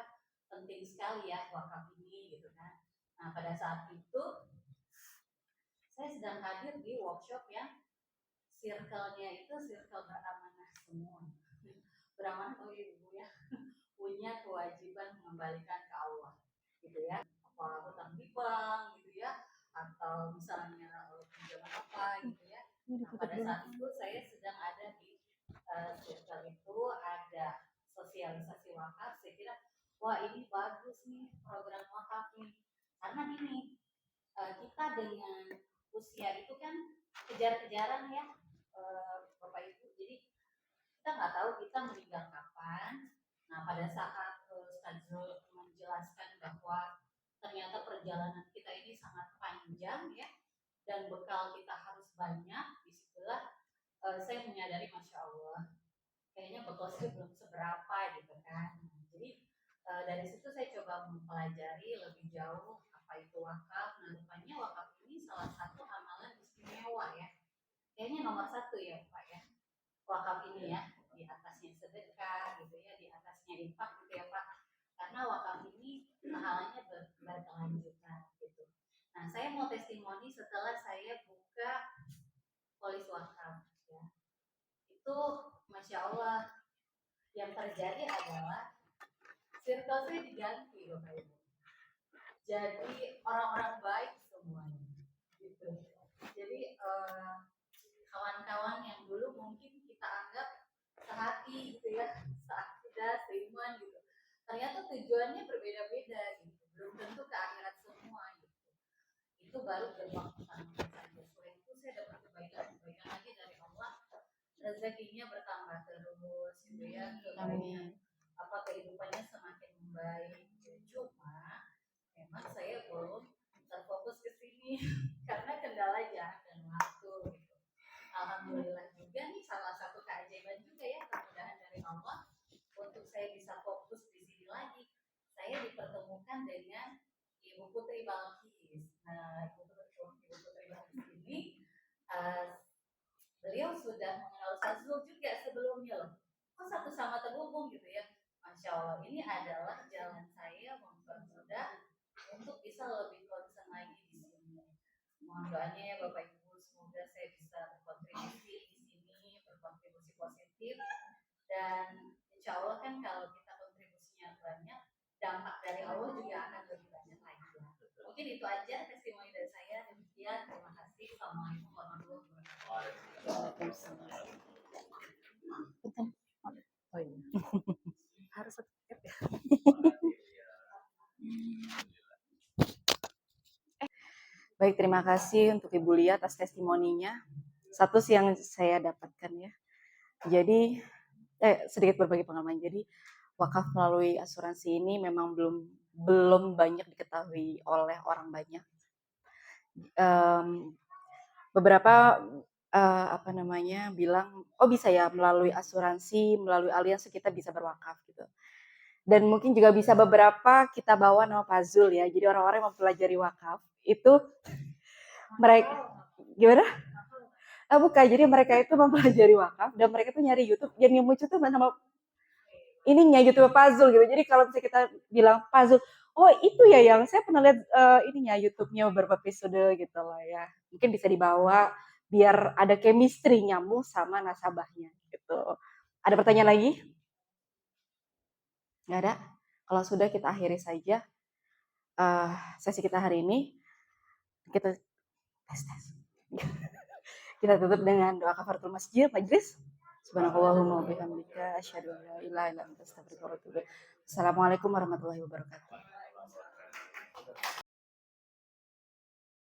penting sekali ya wakaf ini gitu kan. Nah pada saat itu saya sedang hadir di workshop yang circle-nya itu circle beramanah semua. Beramanah oh ibu ya, punya kewajiban mengembalikan ke Allah, gitu ya. Apa hutang di bank, gitu ya, atau misalnya pinjaman apa, gitu ya. Nah, pada saat itu saya sedang ada di circle itu, ada sosialisasi wakaf. Saya kira, wah ini bagus nih program wakaf nih, karena gini, kita dengan usia itu kan kejar-kejaran ya, Bapak Ibu. Jadi kita nggak tahu kita meninggal kapan. Nah pada saat Ustadzul menjelaskan bahwa ternyata perjalanan kita ini sangat panjang ya, dan bekal kita harus banyak, disitulah saya menyadari Masya Allah, kayaknya bekal saya belum seberapa gitu kan. Jadi dari situ saya coba mempelajari lebih jauh apa itu wakaf. Nah rupanya wakaf ini salah satu amalan istimewa ya, kayaknya nomor 1 ya Pak ya, wakaf ini ya, di atasnya sedekah gitu ya, di atasnya infak gitu ya Pak, karena wakaf ini pahalanya berkelanjutan gitu. Nah saya mau testimoni setelah saya buka polis wakaf ya, itu Masya Allah yang terjadi adalah circle saya diganti Bapak Ibu, jadi orang-orang baik semuanya gitu. Jadi kawan-kawan yang dulu mungkin kita anggap sehati gitu ya, seakidah, seiman gitu, ternyata tujuannya berbeda-beda gitu, belum tentu ke akhirat semua gitu. Itu baru gerbang pertama saja. Selain itu saya dapat kebaikan-kebaikan lagi dari Allah, rezekinya bertambah terus gitu ya, kehidupannya semakin membaik. Cuma memang saya belum terfokus ke sini karena kendala jarak dan waktu gitu. Alhamdulillah juga nih salah satu keajaiban juga ya, kemudahan dari Allah untuk saya bisa fokus di sini lagi. Saya dipertemukan dengan Ibu Putri Balkis. Nah, Ibu Putri Balkis ini beliau sudah puzzle juga sebelumnya loh. Kok satu sama terhubung gitu ya. Masya Allah, ini adalah jalan saya mempermudah untuk bisa lebih konsen lagi di sini. Mohon doanya ya Bapak Ibu, semoga saya bisa berkontribusi di sini, berkontribusi positif. Dan insya Allah kan kalau kita kontribusinya banyak, dampak dari Allah juga akan lebih banyak lagi. Mungkin itu aja testimoni dari saya. Demikian, terima kasih. Assalamualaikum warahmatullahi wabarakatuh. Oh iya. Harus subscribe ya. Baik, terima kasih untuk Ibu Lia atas testimoninya. Satu sih yang saya dapatkan ya. Jadi sedikit berbagi pengalaman. Jadi wakaf melalui asuransi ini memang belum banyak diketahui oleh orang banyak. Beberapa bilang, oh bisa ya melalui asuransi, melalui aliansi kita bisa berwakaf gitu. Dan mungkin juga bisa beberapa kita bawa nama Pak Zul ya. Jadi orang-orang yang mempelajari wakaf itu mereka gimana? Bukan, jadi mereka itu mempelajari wakaf dan mereka tuh nyari YouTube, dan yang muncul tuh nama ininya YouTube Puzzle gitu. Jadi kalau misalnya kita bilang Puzzle, oh itu ya yang saya pernah lihat ininya YouTube-nya beberapa episode gitu lah ya. Mungkin bisa dibawa biar ada chemistry nyambung sama nasabahnya gitu. Ada pertanyaan lagi? Nggak ada? Kalau sudah kita akhiri saja sesi kita hari ini. Kita kita tutup dengan doa kafaratul masjid majlis. Subhanakallahumma wa bihamdika asyhadu an la ilaha illa anta astaghfiruka wa atubu ilaik. Assalamualaikum warahmatullahi wabarakatuh.